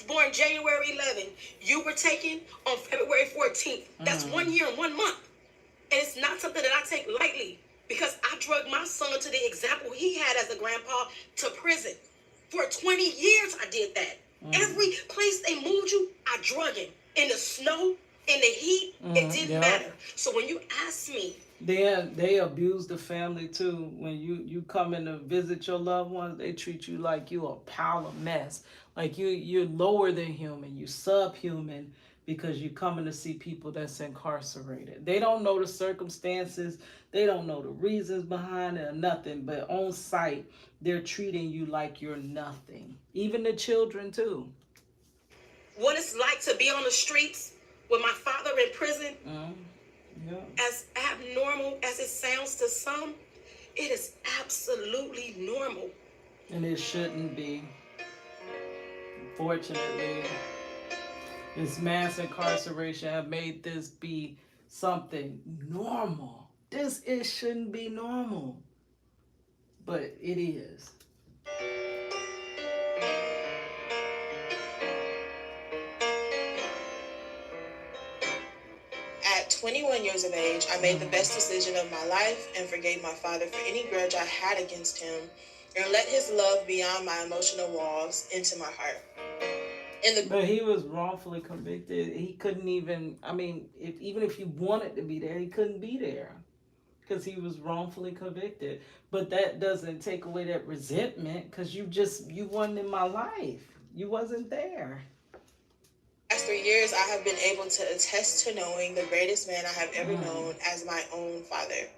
Born January 11th, you were taken on February 14th. That's 1 year and 1 month. And it's not something that I take lightly, because I drug my son to the example he had as a grandpa to prison. For 20 years, I did that. Every place they moved you, I drug him. In the snow, in the heat, it didn't matter. So when you ask me, they abuse the family too. When you come in to visit your loved ones, they treat you like you a pile of mess. Like you're lower than human, you subhuman, because you're coming to see people that's incarcerated. They don't know the circumstances, they don't know the reasons behind it or nothing, but on sight, they're treating you like you're nothing. Even the children too. what it's like to be on the streets with my father in prison, Yeah. as abnormal as it sounds to some, it is absolutely normal. And it shouldn't be. Fortunately, this mass incarceration have made this be something normal. It shouldn't be normal, but it is. At 21 years of age, I made the best decision of my life and forgave my father for any grudge I had against him, and let his love beyond my emotional walls into my heart. But he was wrongfully convicted. He couldn't even, I mean, even if he wanted to be there, he couldn't be there because he was wrongfully convicted. But that doesn't take away that resentment, because you wasn't in my life. You wasn't there. Last 3 years, I have been able to attest to knowing the greatest man I have ever known as my own father.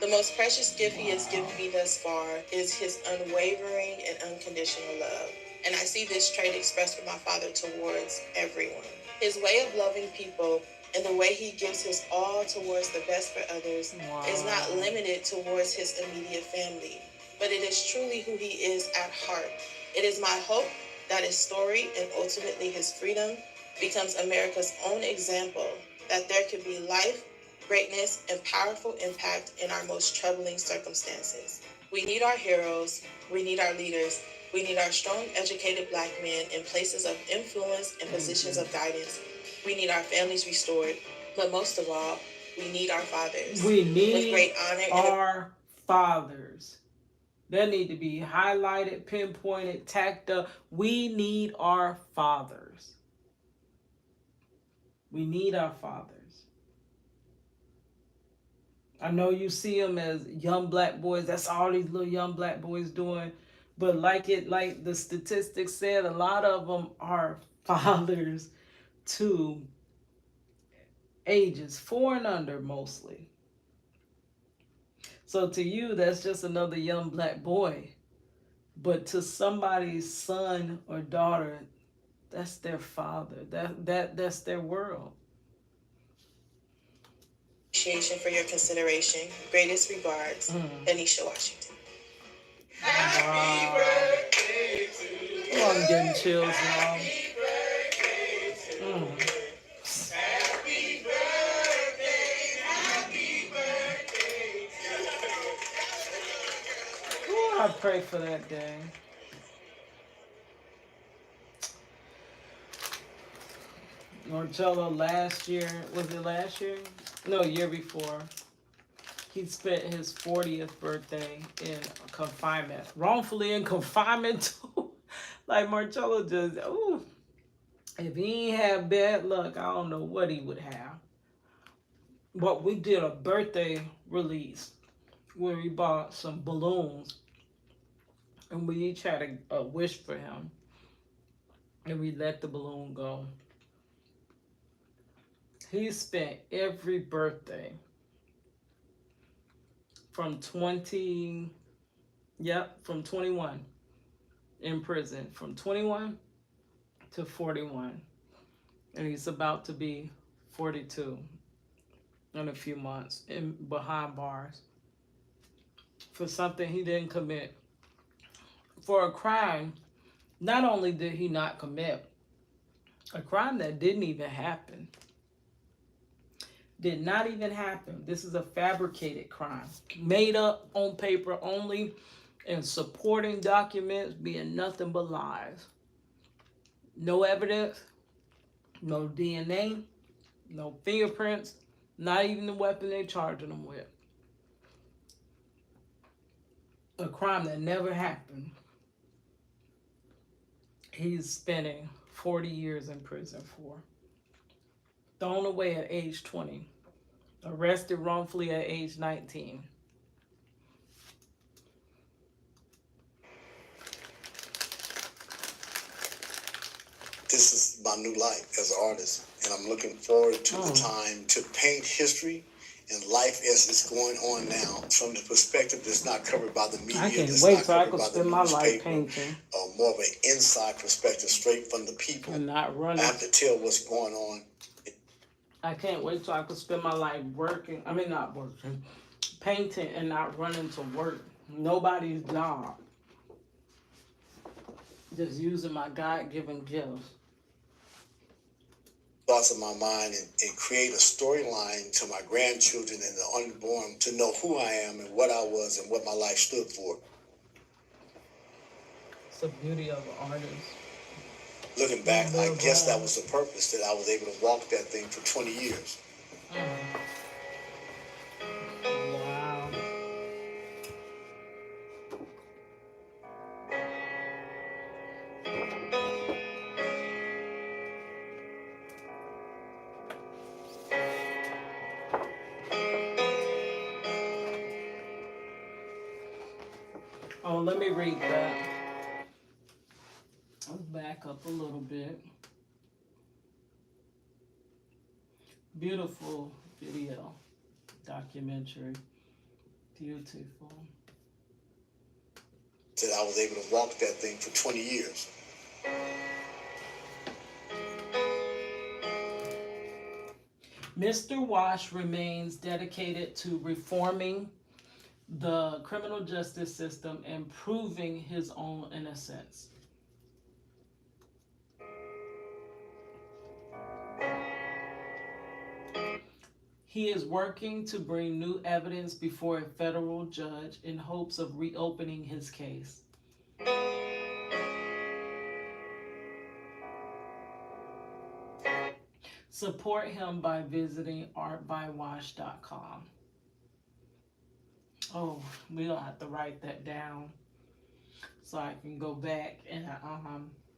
The most precious gift he has given me thus far is his unwavering and unconditional love. And I see this trait expressed from my father towards everyone. His way of loving people and the way he gives his all towards the best for others is not limited towards his immediate family, but it is truly who he is at heart. It is my hope that his story and ultimately his freedom becomes America's own example that there could be life, greatness, and powerful impact in our most troubling circumstances. We need our heroes, we need our leaders, we need our strong, educated Black men in places of influence and positions of guidance. We need our families restored, but most of all, we need our fathers. We need with great honor our fathers. That need to be highlighted, pinpointed, tacked up. We need our fathers. We need our fathers. I know you see them as young Black boys. That's all these little young Black boys doing. But like the statistics said, a lot of them are fathers to ages 4 and under mostly. So to you, that's just another young Black boy. But to somebody's son or daughter, that's their father. That's their world. appreciation for your consideration. Greatest regards, Anisha Washington. Happy birthday to you. Oh, I'm getting chills now. Happy birthday, happy birthday. Ooh, I pray for that day. Marcello last year, was it last year? No, year before. He spent his 40th birthday in confinement. Wrongfully in confinement too. Like Marcello just, ooh. If he ain't had bad luck, I don't know what he would have. But we did a birthday release where we bought some balloons. And we each had a wish for him. And we let the balloon go. He spent every birthday from 21 in prison, from 21 to 41. And he's about to be 42 in a few months behind bars for something he didn't commit. For a crime, not only did he not commit, a crime that didn't even happen. Did not even happen. This is a fabricated crime. Made up on paper only, and supporting documents being nothing but lies. No evidence, no DNA, no fingerprints, Not even the weapon they charging him with. A crime that never happened. He's spending 40 years in prison for. Thrown away at age 20. Arrested wrongfully at age 19. This is my new life as an artist, and I'm looking forward to the time to paint history and life as it's going on now from the perspective that's not covered by the media. I can't that's wait not till I covered can by spend the my life newspaper, painting. more of an inside perspective straight from the people. And not running. I have to tell what's going on. I can't wait till I can spend my life working. I mean, not working. Painting and not running to work. Nobody's job. Just using my God-given gifts. Thoughts in my mind and create a storyline to my grandchildren and the unborn to know who I am and what I was and what my life stood for. It's the beauty of an artist. Looking back, I guess that was the purpose, that I was able to walk that thing for 20 years. Wow. Oh, let me read that. Let's back up a little bit. Beautiful video, documentary, beautiful. That I was able to walk that thing for 20 years. Mr. Wash remains dedicated to reforming the criminal justice system and proving his own innocence. He is working to bring new evidence before a federal judge in hopes of reopening his case. Support him by visiting artbywash.com. Oh, we don't have to write that down so I can go back and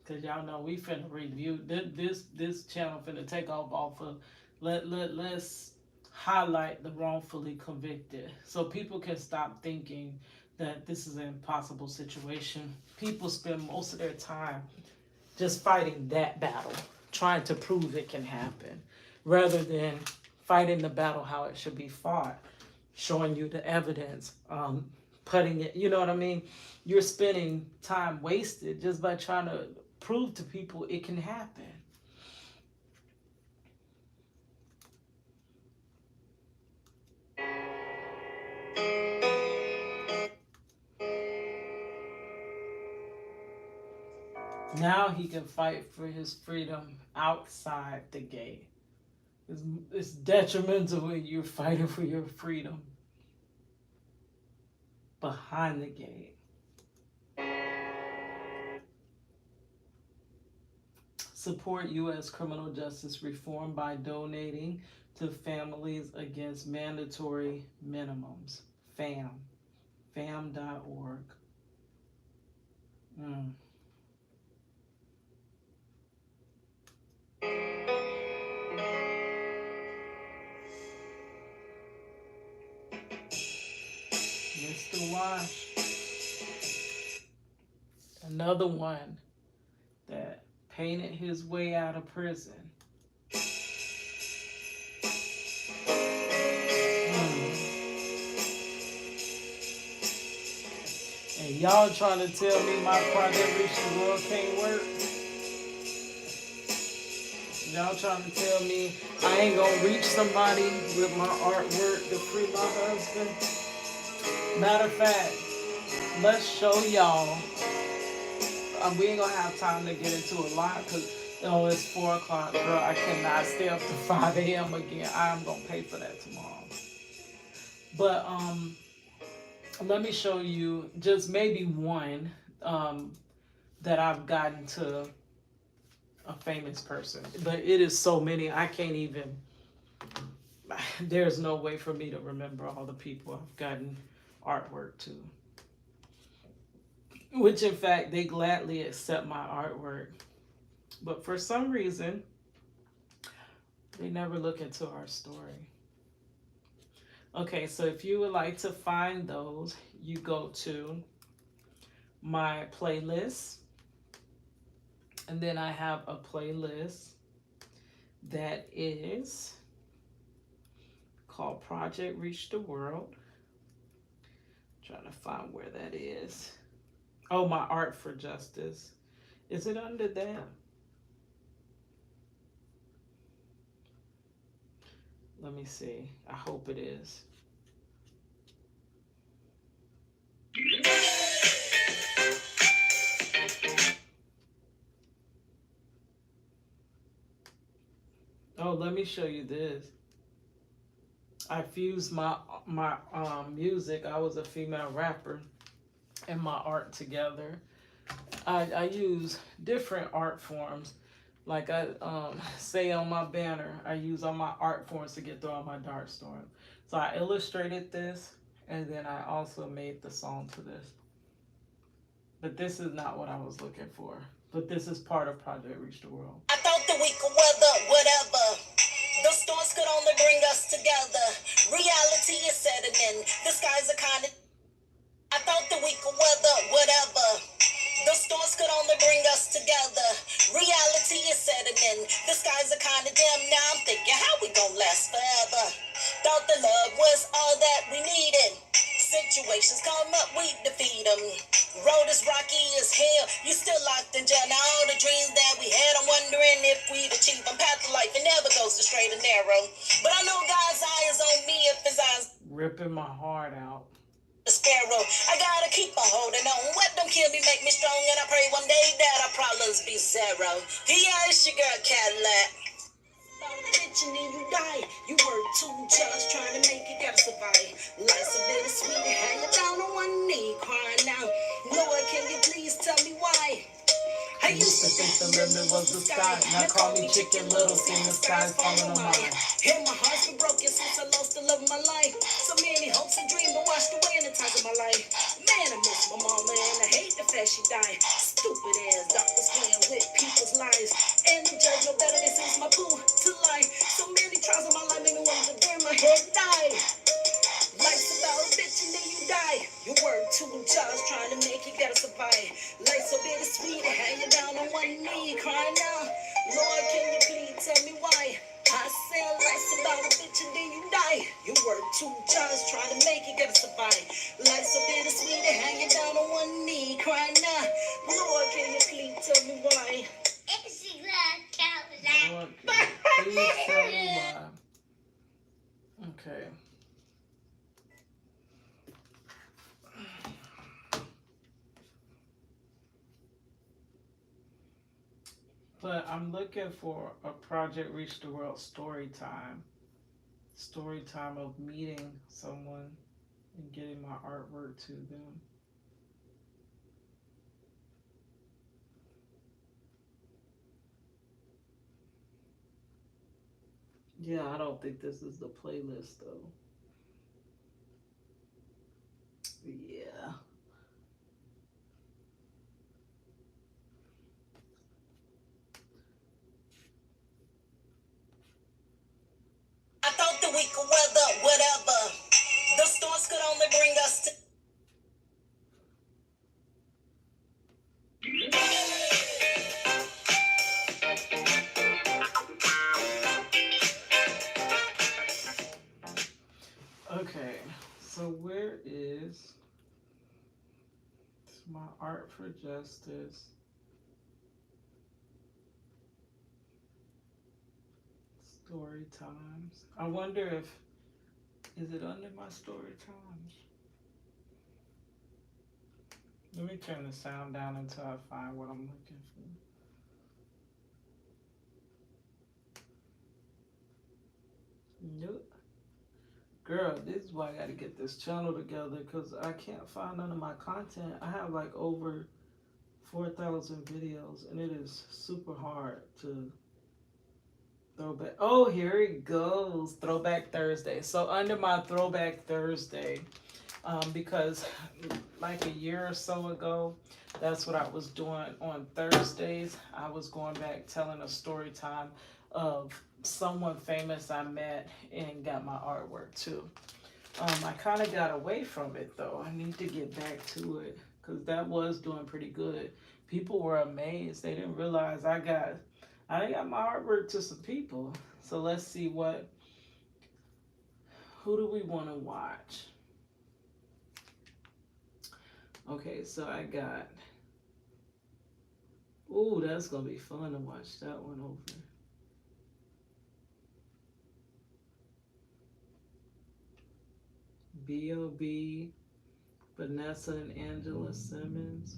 cause y'all know we finna review this channel finna take off of let's highlight the wrongfully convicted so people can stop thinking that this is an impossible situation. People spend most of their time just fighting that battle, trying to prove it can happen, rather than fighting the battle how it should be fought, showing you the evidence, putting it, you know what I mean? You're spending time wasted just by trying to prove to people it can happen. Now he can fight for his freedom outside the gate. It's detrimental when you're fighting for your freedom behind the gate. Support U.S. criminal justice reform by donating to Families Against Mandatory Minimums. fam.org. Mr. Wash. Another one that painted his way out of prison. And y'all trying to tell me my project Reach the World can't work? Y'all trying to tell me I ain't gonna reach somebody with my artwork to free my husband? Matter of fact, let's show y'all. We ain't gonna have time to get into a lot because it's 4 o'clock, girl. I cannot stay up to 5 a.m. again. I'm gonna pay for that tomorrow. But let me show you just maybe one that I've gotten to a famous person. But it is so many I can't even there's no way for me to remember all the people I've gotten artwork to. Which, in fact, they gladly accept my artwork. But for some reason, they never look into our story. Okay, so if you would like to find those, you go to my playlist. And then I have a playlist that is called Project Reach the World. Trying to find where that is. Oh, my Art for Justice. Is it under that? Let me see. I hope it is. Oh, let me show you this. I fused my music. I was a female rapper, and my art together. I use different art forms. Like I say on my banner, I use all my art forms to get through all my dark storm. So I illustrated this, and then I also made the song to this. But this is not what I was looking for. But this is part of Project Reach the World. I thought that we could weather whatever. The storms could only bring us together. Reality is setting in. The skies are kind of. I thought that we could weather whatever. The storms could only bring us together. Reality is setting in. The skies are kind of dim. Now I'm thinking, how we gonna last forever? Thought the love was all that we needed. Situations come up, we defeat them. Road is rocky as hell. You still locked in jail. Now all the dreams that we had, I'm wondering if we'd achieve them. Path of life, it never goes to straight and narrow. But I know God's eye is on me if his eyes ripping my heart out. The sparrow. I gotta keep on holding on. What don't kill me, make me strong. And I pray one day that our problems be zero. Yeah, it's your girl Cadillac. Bitch, and then you die. You work too just trying to make it, gotta survive. Life's a bittersweet, hanging down on one knee, crying out. Lord, can you please tell me why? I used to think the limit was the sky. Now call me Chicken Little, seeing the sky's falling on mine. And my heart's been broken since I lost the love of my life. So many hopes and dreams been washed away in the times of my life. Man, I miss my mama and I hate the fact she died. Stupid ass doctors playing with people's lives. And the judge no better than since my boo to life. So many trials in my life made me want to burn my head die. Life's about a bitch and then you die. You work too just trying to make it, gotta survive. Life's so bittersweet, hanging down on one knee, crying out. Lord, can you please tell me why? I said life's about a bitch and then you die. You work too just trying to make it, gotta survive. Life's so bittersweet, hanging down on one knee, crying out. Lord, can you please tell me why? Lord, please tell me why. Okay. But I'm looking for a Project Reach the World story time. Story time of meeting someone and getting my artwork to them. Yeah, I don't think this is the playlist though. Yeah. I thought that we could weather whatever. The storms could only bring us to. Okay, so where is my Art for Justice story times? I wonder if is it under my story times? Let me turn the sound down until I find what I'm looking for. Nope. Girl, this is why I gotta get this channel together because I can't find none of my content. I have like over 4,000 videos and it is super hard to Throwback. Oh, here it goes. Throwback Thursday. So under my Throwback Thursday, because like a year or so ago, that's what I was doing on Thursdays. I was going back telling a story time of someone famous I met and got my artwork too. I kind of got away from it though. I need to get back to it because that was doing pretty good. People were amazed. They didn't realize I got my artwork to some people. So let's see who do we want to watch? Okay, so I got, ooh, that's gonna be fun to watch that one over. B.O.B., Vanessa and Angela Simmons.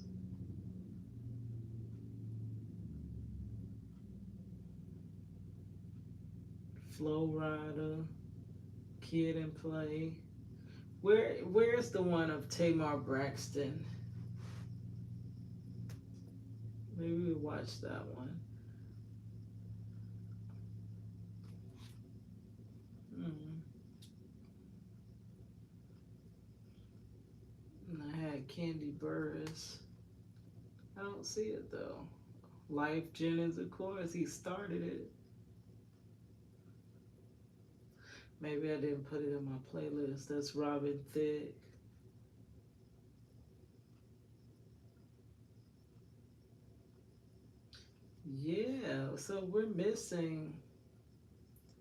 Flow Rider, Kid and Play. Where's the one of Tamar Braxton? Maybe we watch that one. Hmm. And I had Candy Burris. I don't see it though. Life Jennings, of course, he started it. Maybe I didn't put it in my playlist. That's Robin Thicke. Yeah, so we're missing.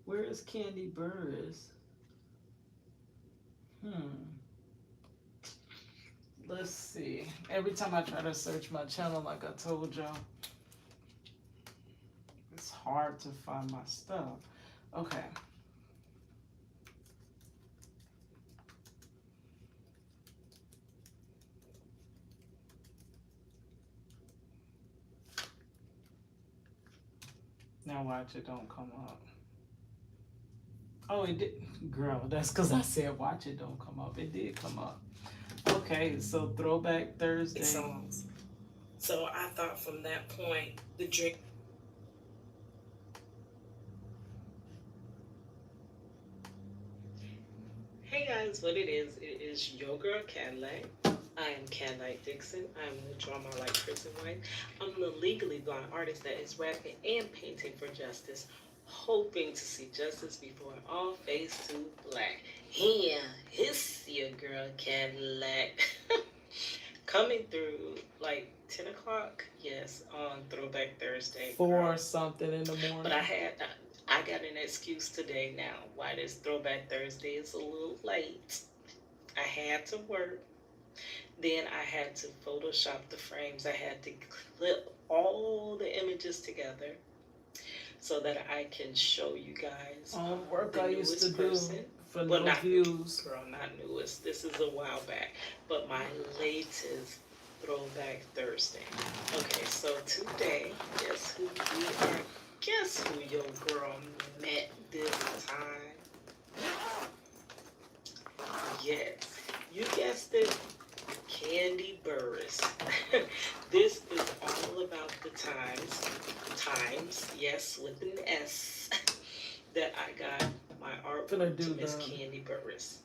Where is Candy Burris? Let's see. Every time I try to search my channel, like I told y'all, it's hard to find my stuff. Okay. Now watch it don't come up. Oh, it did. Girl, that's because I said watch it don't come up. It did come up. Okay, so Throwback Thursday. Songs. So I thought from that point, the drink. Hey guys, what it is your girl Cadillac. I am Cadillac Dixon. I'm the Drama Like Prison Wife. I'm the legally blind artist that is rapping and painting for justice, hoping to see justice before all fades to black. Yeah, it's your girl Cadillac. Coming through like 10 o'clock, yes, on Throwback Thursday. Four something in the morning. But I got an excuse today now why this Throwback Thursday is a little late. I had to work. Then I had to Photoshop the frames. I had to clip all the images together so that I can show you guys work the I used to newest do for well, no not views. Girl, not newest. This is a while back. But my latest Throwback Thursday. Okay, so today, guess who we are? Guess who your girl met this time? Yes, you guessed it. Candy Burris. This is all about the times, yes, with an S, that I got my artwork to Miss Candy Burris.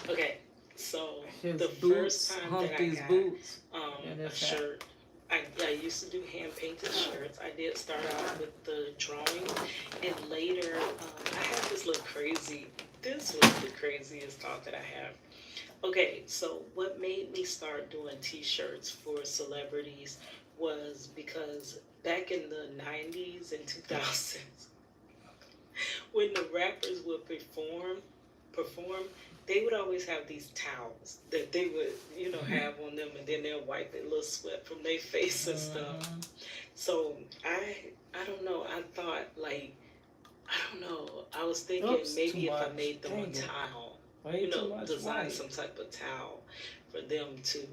Okay, so His the boots, first time Humpty's that I got boots, a shirt, I used to do hand painted shirts. I did start out with the drawing, and later I had this little crazy. This was the craziest thought that I have. Okay, so what made me start doing t-shirts for celebrities was because back in the 90s and 2000s, when the rappers would perform, they would always have these towels that they would, have on them, and then they'll wipe their little sweat from their face and stuff. So I don't know. I thought like, I don't know. I was thinking maybe if I made them a towel. Design some type of towel for them to,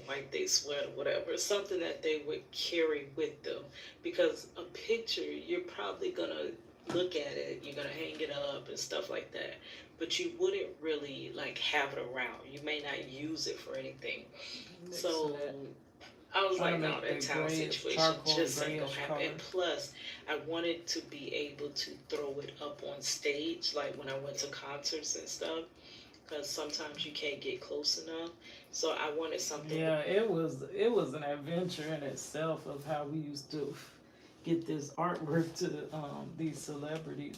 wipe their sweat or whatever, something that they would carry with them. Because a picture, you're probably gonna look at it, you're gonna hang it up and stuff like that, but you wouldn't really like have it around. You may not use it for anything. So I was Trying like, to no, make that the town gray, situation charcoal just ain't gonna grayish happen. color. And plus, I wanted to be able to throw it up on stage, like when I went to concerts and stuff, because sometimes you can't get close enough. So I wanted something. Yeah, it was an adventure in itself of how we used to get this artwork to these celebrities,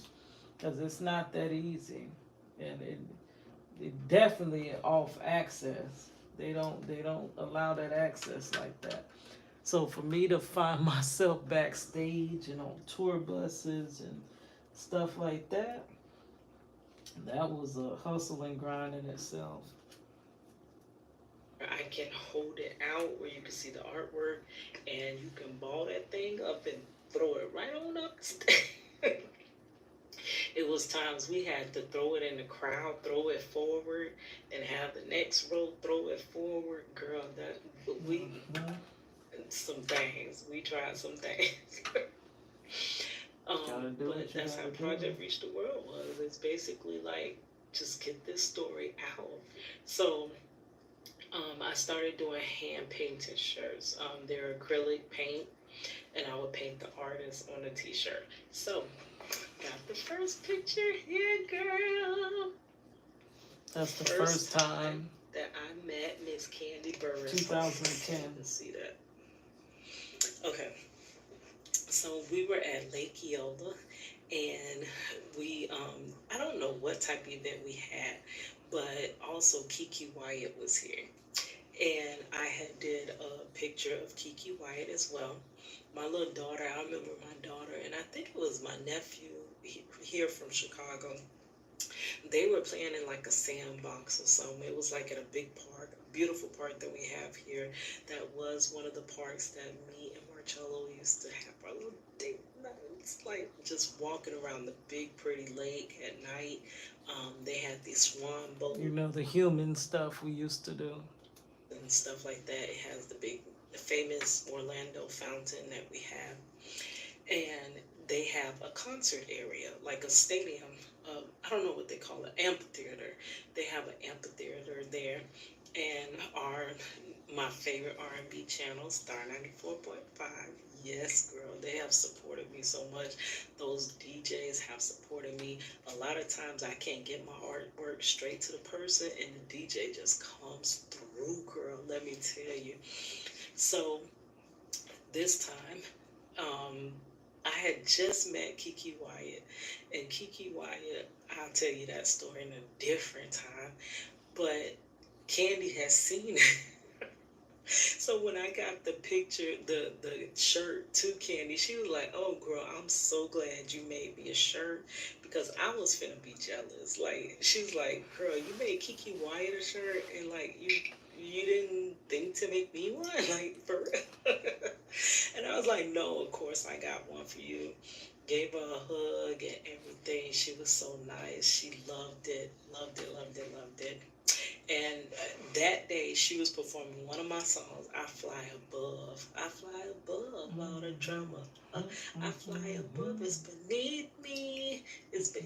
because it's not that easy, and it definitely off access. They don't allow that access like that. So for me to find myself backstage and on tour buses and stuff like that, that was a hustle and grind in itself. I can hold it out where you can see the artwork, and you can ball that thing up and throw it right on up. It was times we had to throw it in the crowd, throw it forward, and have the next row throw it forward. Girl, that we some things. We tried some things. But that's how Project Reach the World was. It's basically like just get this story out. So I started doing hand painted shirts. They're acrylic paint, and I would paint the artist on the t-shirt. So got the first picture here, girl. That's the first time that I met Miss Candy Burris. 2010. You can see that. Okay. So we were at Lake Eola, and we I don't know what type of event we had, but also Kiki Wyatt was here. And I had did a picture of Kiki Wyatt as well. My little daughter, I remember my daughter, and I think it was my nephew here from Chicago. They were playing in like a sandbox or something. It was like at a big park, a beautiful park that we have here. That was one of the parks that me and Marcello used to have our little date nights, like just walking around the big pretty lake at night. They had these swan boats. You know, the human stuff we used to do. And stuff like that. It has the famous Orlando fountain that we have. And they have a concert area, like a stadium. I don't know what they call it, amphitheater. They have an amphitheater there, and my favorite R&B channel, Star 94.5. Yes, girl, they have supported me so much. Those DJs have supported me. A lot of times I can't get my artwork straight to the person, and the DJ just comes through, girl. Let me tell you. So this time, I had just met Kiki Wyatt, and Kiki Wyatt, I'll tell you that story in a different time, but Candy has seen it. So when I got the picture, the shirt to Candy, she was like, "Oh, girl, I'm so glad you made me a shirt," because I was finna be jealous. Like, she was like, "Girl, you made Kiki Wyatt a shirt, and like you didn't think to make me one, like for real." And I was like, "No, of course I got one for you." Gave her a hug and everything. She was so nice. She loved it, loved it, loved it, loved it. And that day, she was performing one of my songs, "I Fly Above." I fly above all the drama. I fly above, it's beneath me.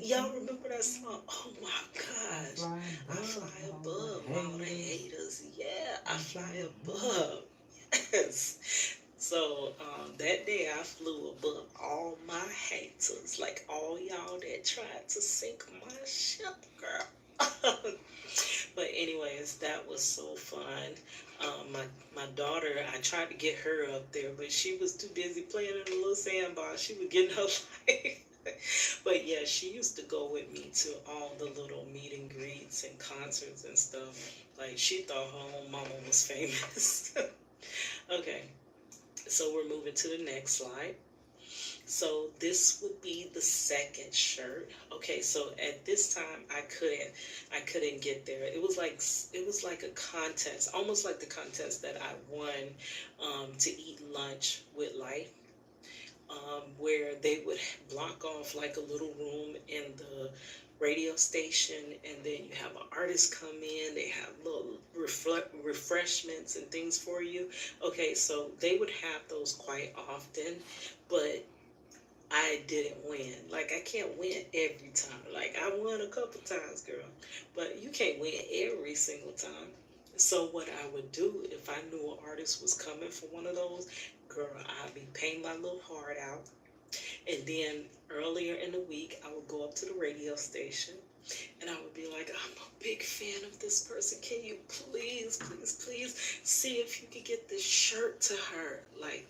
Y'all remember that song? Oh my gosh. I fly above all the haters. Yeah, I fly above. Yes. So that day I flew above all my haters, like all y'all that tried to sink my ship, girl. But anyways, that was so fun. My daughter, I tried to get her up there, but she was too busy playing in a little sandbox. She was getting her life. But yeah, she used to go with me to all the little meet and greets and concerts and stuff. Like, she thought her own mama was famous. Okay, so we're moving to the next slide. So this would be the second shirt. Okay, so at this time I couldn't get there. It was like a contest, almost like the contest that I won to eat lunch with life. Where they would block off like a little room in the radio station, and then you have an artist come in. They have little refreshments and things for you. Okay, so they would have those quite often, but I didn't win. Like, I can't win every time. Like, I won a couple times, girl, but you can't win every single time. So what I would do if I knew an artist was coming for one of those, girl, I'd be paying my little heart out. And then earlier in the week, I would go up to the radio station and I would be like, I'm a big fan of this person. Can you please see if you could get this shirt to her? Like,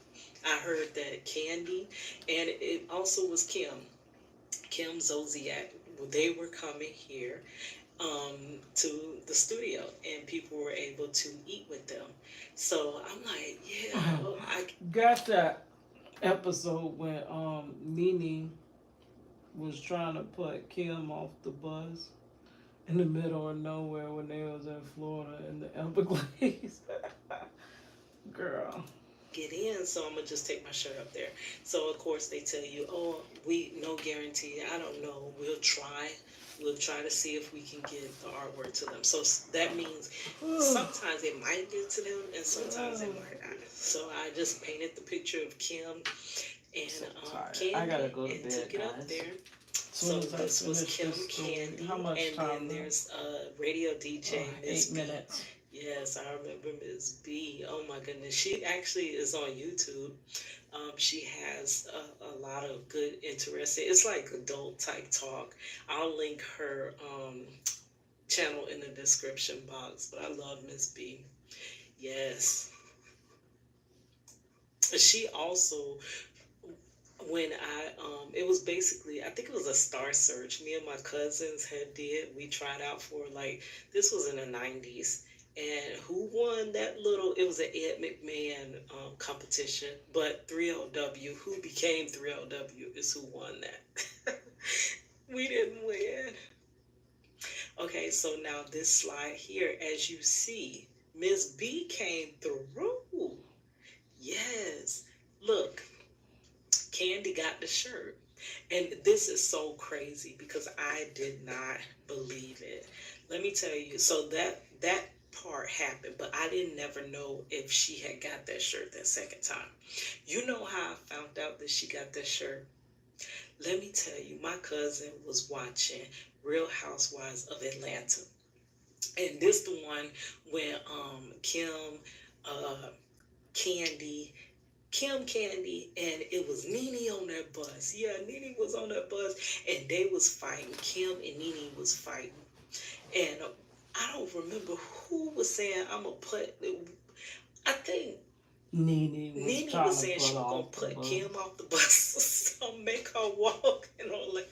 I heard that Candy, and it also was Kim Zodiac. They were coming here to the studio, and people were able to eat with them. So I'm like, yeah, I got that episode when Nene was trying to put Kim off the bus in the middle of nowhere when they was in Florida in the Everglades. Girl. Get in, so I'm gonna just take my shirt up there. So of course they tell you, oh, we no guarantee. I don't know. We'll try. We'll try to see if we can get the artwork to them. So that means sometimes it might get to them, and sometimes it might not. So I just painted the picture of Kim and Candy, I gotta go to and bed, took it up there. So this was Kim Candy, and then there's radio DJ Miss 8 minutes. Yes, I remember Miss B. Oh my goodness, she actually is on YouTube. She has a lot of good, interesting. It's like adult type talk. I'll link her channel in the description box. But I love Miss B. Yes, she also, when it was basically, I think it was a star search me and my cousins had did. We tried out for, like, this was in the 90s, and who won that little, it was an Ed McMahon competition, but 3LW, who became 3LW is who won that. We didn't win. Okay, so now this slide here, as you see, Miss B came through. Yes, look, Candy got the shirt. And this is so crazy because I did not believe it. Let me tell you, so that part happened, but I didn't never know if she had got that shirt that second time. You know how I found out that she got that shirt? Let me tell you, my cousin was watching Real Housewives of Atlanta. And this the one when Kim, uh, Candy, and it was Nene on that bus. Yeah, Nene was on that bus, and they was fighting. Kim and Nene was fighting, and I don't remember who was saying I'm gonna put. I think Nene was saying she was gonna put Kim off the bus, so make her walk and all that.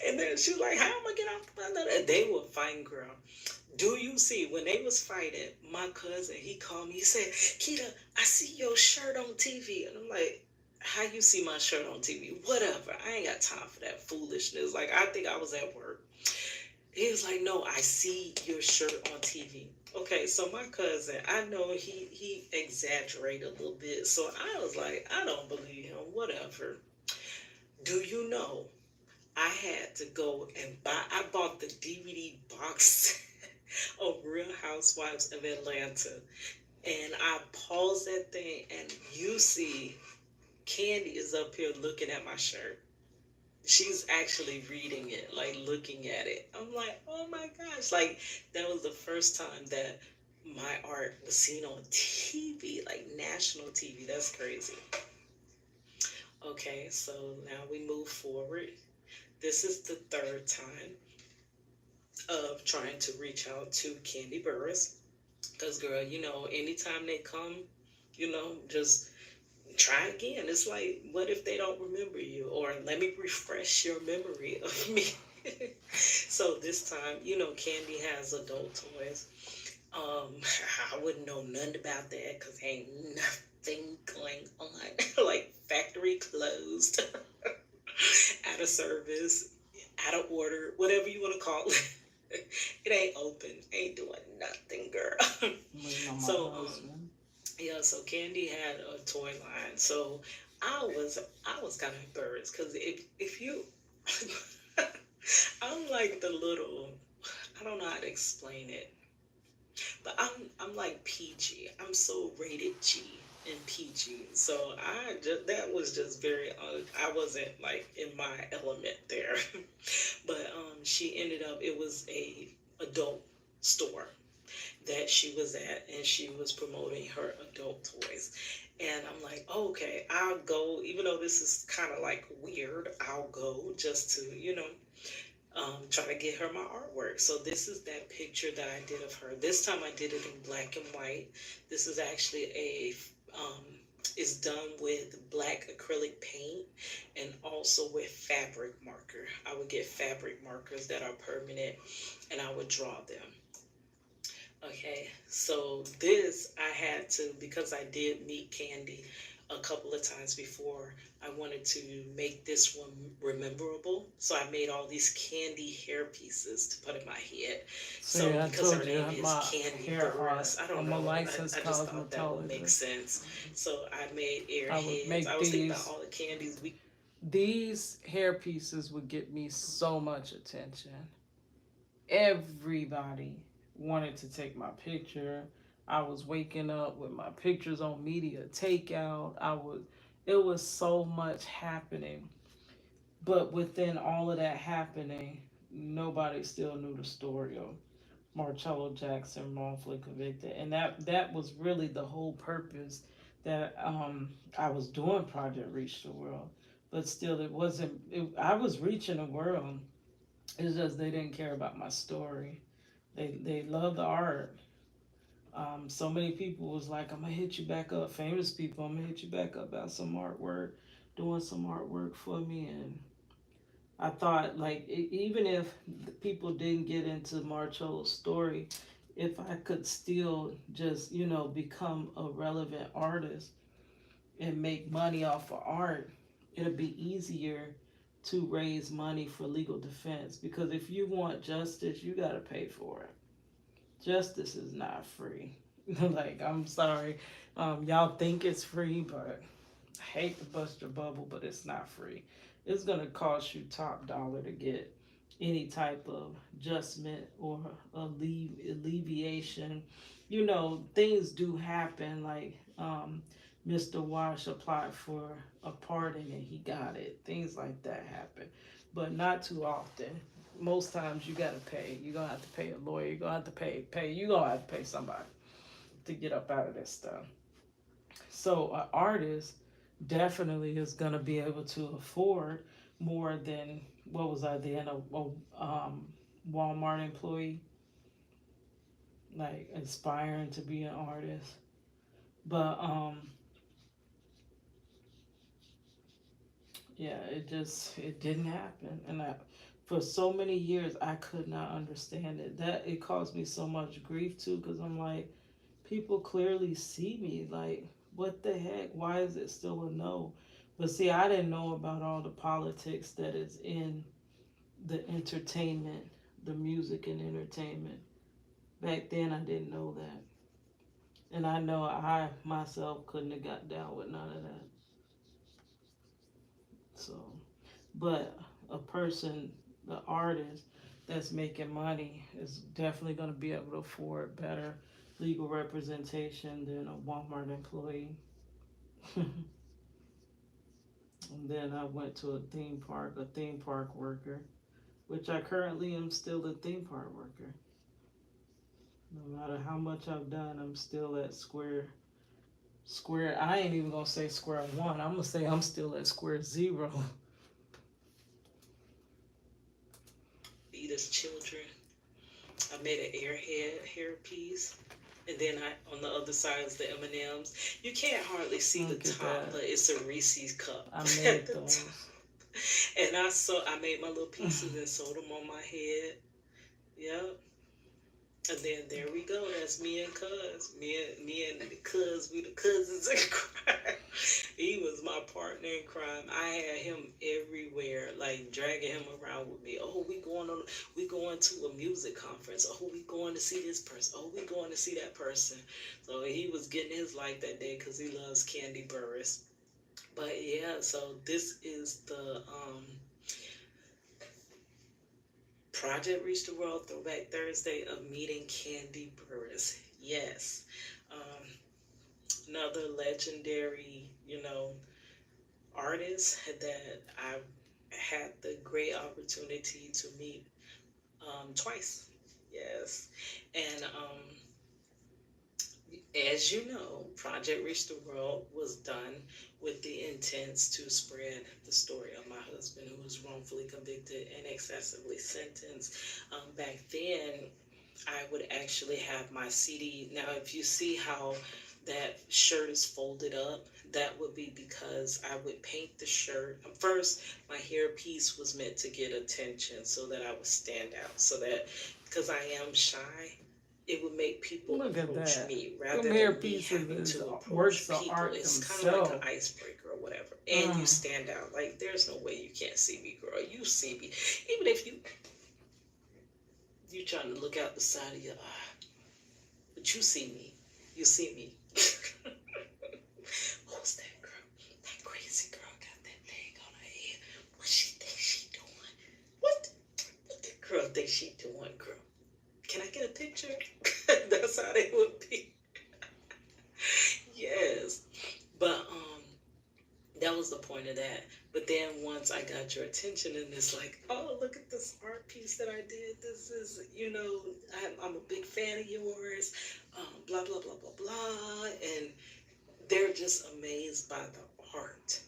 And then she was like, "How am I gonna get off the bus?" And they were fighting, girl. Do you see, when they was fighting, my cousin, he called me, he said, Keita, I see your shirt on TV. And I'm like, how you see my shirt on TV? Whatever. I ain't got time for that foolishness. Like, I think I was at work. He was like, no, I see your shirt on TV. Okay, so my cousin, I know he exaggerated a little bit. So I was like, I don't believe him. Whatever. Do you know, I had to go and I bought the DVD box of Real Housewives of Atlanta. And I paused that thing, and you see Candy is up here looking at my shirt. She's actually reading it, like looking at it. I'm like, oh my gosh. Like, that was the first time that my art was seen on TV, like national TV. That's crazy. Okay, so now we move forward. This is the third time of trying to reach out to Candy Burris. Because, girl, anytime they come, just try again. It's like, what if they don't remember you? Or let me refresh your memory of me. So this time, Candy has adult toys. I wouldn't know nothing about that because ain't nothing going on. Like, factory closed, out of service, out of order, whatever you want to call it. It ain't open, ain't doing nothing, girl. So so Candy had a toy line. So I was kind of embarrassed because if you I'm like the little, I don't know how to explain it, but I'm like PG. I'm so rated G and PG. So that was just very I wasn't like in my element there. But she ended up, it was a adult store. that she was at, and she was promoting her adult toys. And I'm like, okay, I'll go, even though this is kind of like weird, I'll go just to, try to get her my artwork. So this is that picture that I did of her. This time I did it in black and white. This is actually it's done with black acrylic paint and also with fabric marker. I would get fabric markers that are permanent and I would draw them. Okay, so this I had to, because I did meet Candy a couple of times before, I wanted to make this one rememberable. So I made all these Candy hair pieces to put in my head. See, So I because her told you name is my Candy hair Burris, art. I don't I'm know. a I licensed just thought that would make cosmetologist. sense. So I made I would airheads. make I was thinking about these. all the candies we. These hair pieces would get me so much attention. Everybody wanted to take my picture. I was waking up with my pictures on media takeout. It was so much happening. But within all of that happening, nobody still knew the story of Marcello Jackson wrongfully convicted. And that was really the whole purpose that I was doing Project Reach the World. But still, I was reaching the world. It's just they didn't care about my story. They love the art. So many people was like, I'm gonna hit you back up. Famous people, I'm gonna hit you back up about some artwork, doing some artwork for me. And I thought, like, even if the people didn't get into Marcello's story, if I could still just, become a relevant artist and make money off of art, it'll be easier to raise money for legal defense. Because if you want justice, you gotta pay for it. Justice is not free. Like, I'm sorry, y'all think it's free, but I hate to bust your bubble, but it's not free. It's gonna cost you top dollar to get any type of adjustment or alleviation. Things do happen. Like Mr. Wash applied for a pardon and he got it. Things like that happen, but not too often. Most times you gotta pay. You're gonna have to pay a lawyer. You're gonna have to pay. You're gonna have to pay somebody to get up out of this stuff. So an artist definitely is gonna be able to afford more than what was I then Walmart employee, like aspiring to be an artist. But yeah, it didn't happen, and for so many years I could not understand it. That it caused me so much grief too, because I'm like, people clearly see me. Like, what the heck? Why is it still a no? But see, I didn't know about all the politics that is in the entertainment, the music and entertainment. Back then, I didn't know that. And I know I myself couldn't have got down with none of that. So, but a person, the artist that's making money is definitely going to be able to afford better legal representation than a Walmart employee. And then I went to a theme park worker, which I currently am still a theme park worker. No matter how much I've done, I'm still at square. I ain't even gonna say square one. I'm gonna say I'm still at square zero. Eat as children. I made an airhead hair piece. And then on the other side is the M&Ms. You can't hardly see Look the at top, that. but it's a Reese's cup. I made those. And I made my little pieces and sewed them on my head. Yep. And then there we go. That's me and Cuz. Me and Cuz. We the cousins in crime. He was my partner in crime. I had him everywhere, like dragging him around with me. Oh, we going to a music conference. Oh, we going to see this person. Oh, we going to see that person. So he was getting his life that day because he loves Candy Burris. But yeah, so this is the Project Reach the World Throwback Thursday of meeting Candy Burris. Yes. Another legendary, artist that I had the great opportunity to meet twice. Yes. And As you know, Project Reach the World was done with the intents to spread the story of my husband who was wrongfully convicted and excessively sentenced. Back then, I would actually have my CD. Now, if you see how that shirt is folded up, that would be because I would paint the shirt. First, my hairpiece was meant to get attention so that I would stand out. So that, because I am shy, it would make people Look at approach that. me rather Them than hair me pieces having is to approach works of people. art It's kind of like an themselves. icebreaker or whatever. And you stand out. Like, there's no way you can't see me, girl. You see me. Even if you trying to look out the side of your eye. But you see me. You see me. Who's that girl? That crazy girl got that thing on her head. What she think she doing? What that girl think she doing, girl? Can I get a picture? That's how they would be. Yes. But that was the point of that. But then once I got your attention and it's like, oh, look at this art piece that I did. This is, I'm a big fan of yours. Blah, blah, blah, blah, blah. And they're just amazed by the art,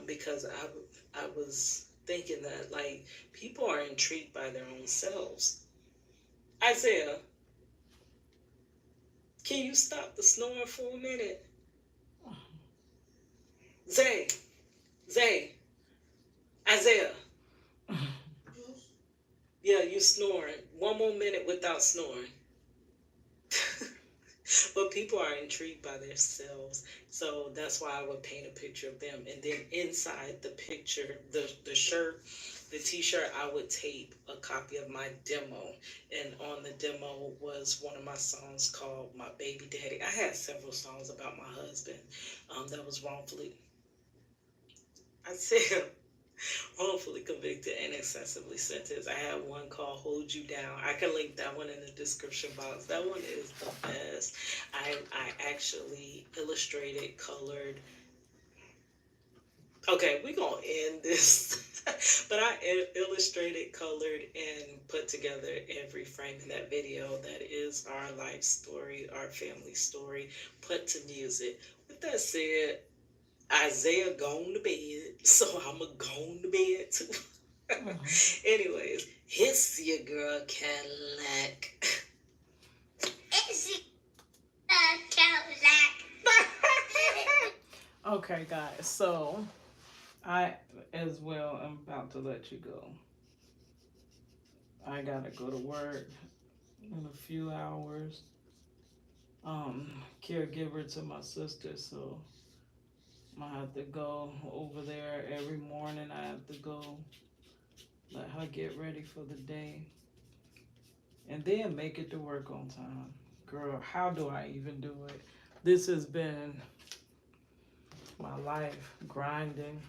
because I was thinking that, like, people are intrigued by their own selves. Isaiah, can you stop the snoring for a minute? Zay, Isaiah. Yeah, you snoring. One more minute without snoring. But people are intrigued by themselves. So that's why I would paint a picture of them. And then inside the picture, the shirt, the t-shirt, I would tape a copy of my demo. And on the demo was one of my songs called My Baby Daddy. I had several songs about my husband that was wrongfully convicted and excessively sentenced. I had one called Hold You Down. I can link that one in the description box. That one is the best. I actually illustrated, colored. Okay, we're going to end this. But I illustrated, colored, and put together every frame in that video. That is our life story, our family story, put to music. With that said, Isaiah gone to bed, so I'ma go to bed too. Anyways, it's your girl Cadillac. It's your Cadillac. Okay, guys, so I as well am about to let you go. I gotta go to work in a few hours. Caregiver to my sister, so I have to go over there every morning. I have to go let her get ready for the day and then make it to work on time. Girl, how do I even do it? This has been my life, grinding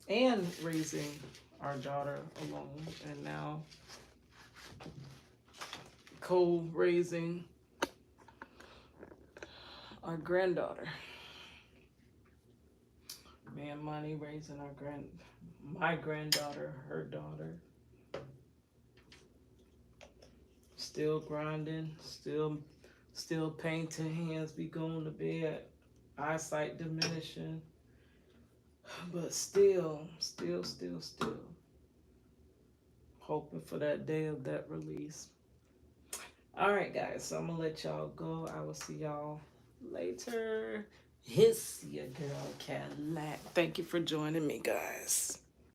and raising our daughter alone, and now co-raising our granddaughter. Me and Money raising my granddaughter, her daughter. Still grinding, still painting, hands be going to bed, eyesight diminishing, but still hoping for that day of that release. All right, guys, so I'm gonna let y'all go. I will see y'all later. It's your girl Cadillac. Thank you for joining me, guys.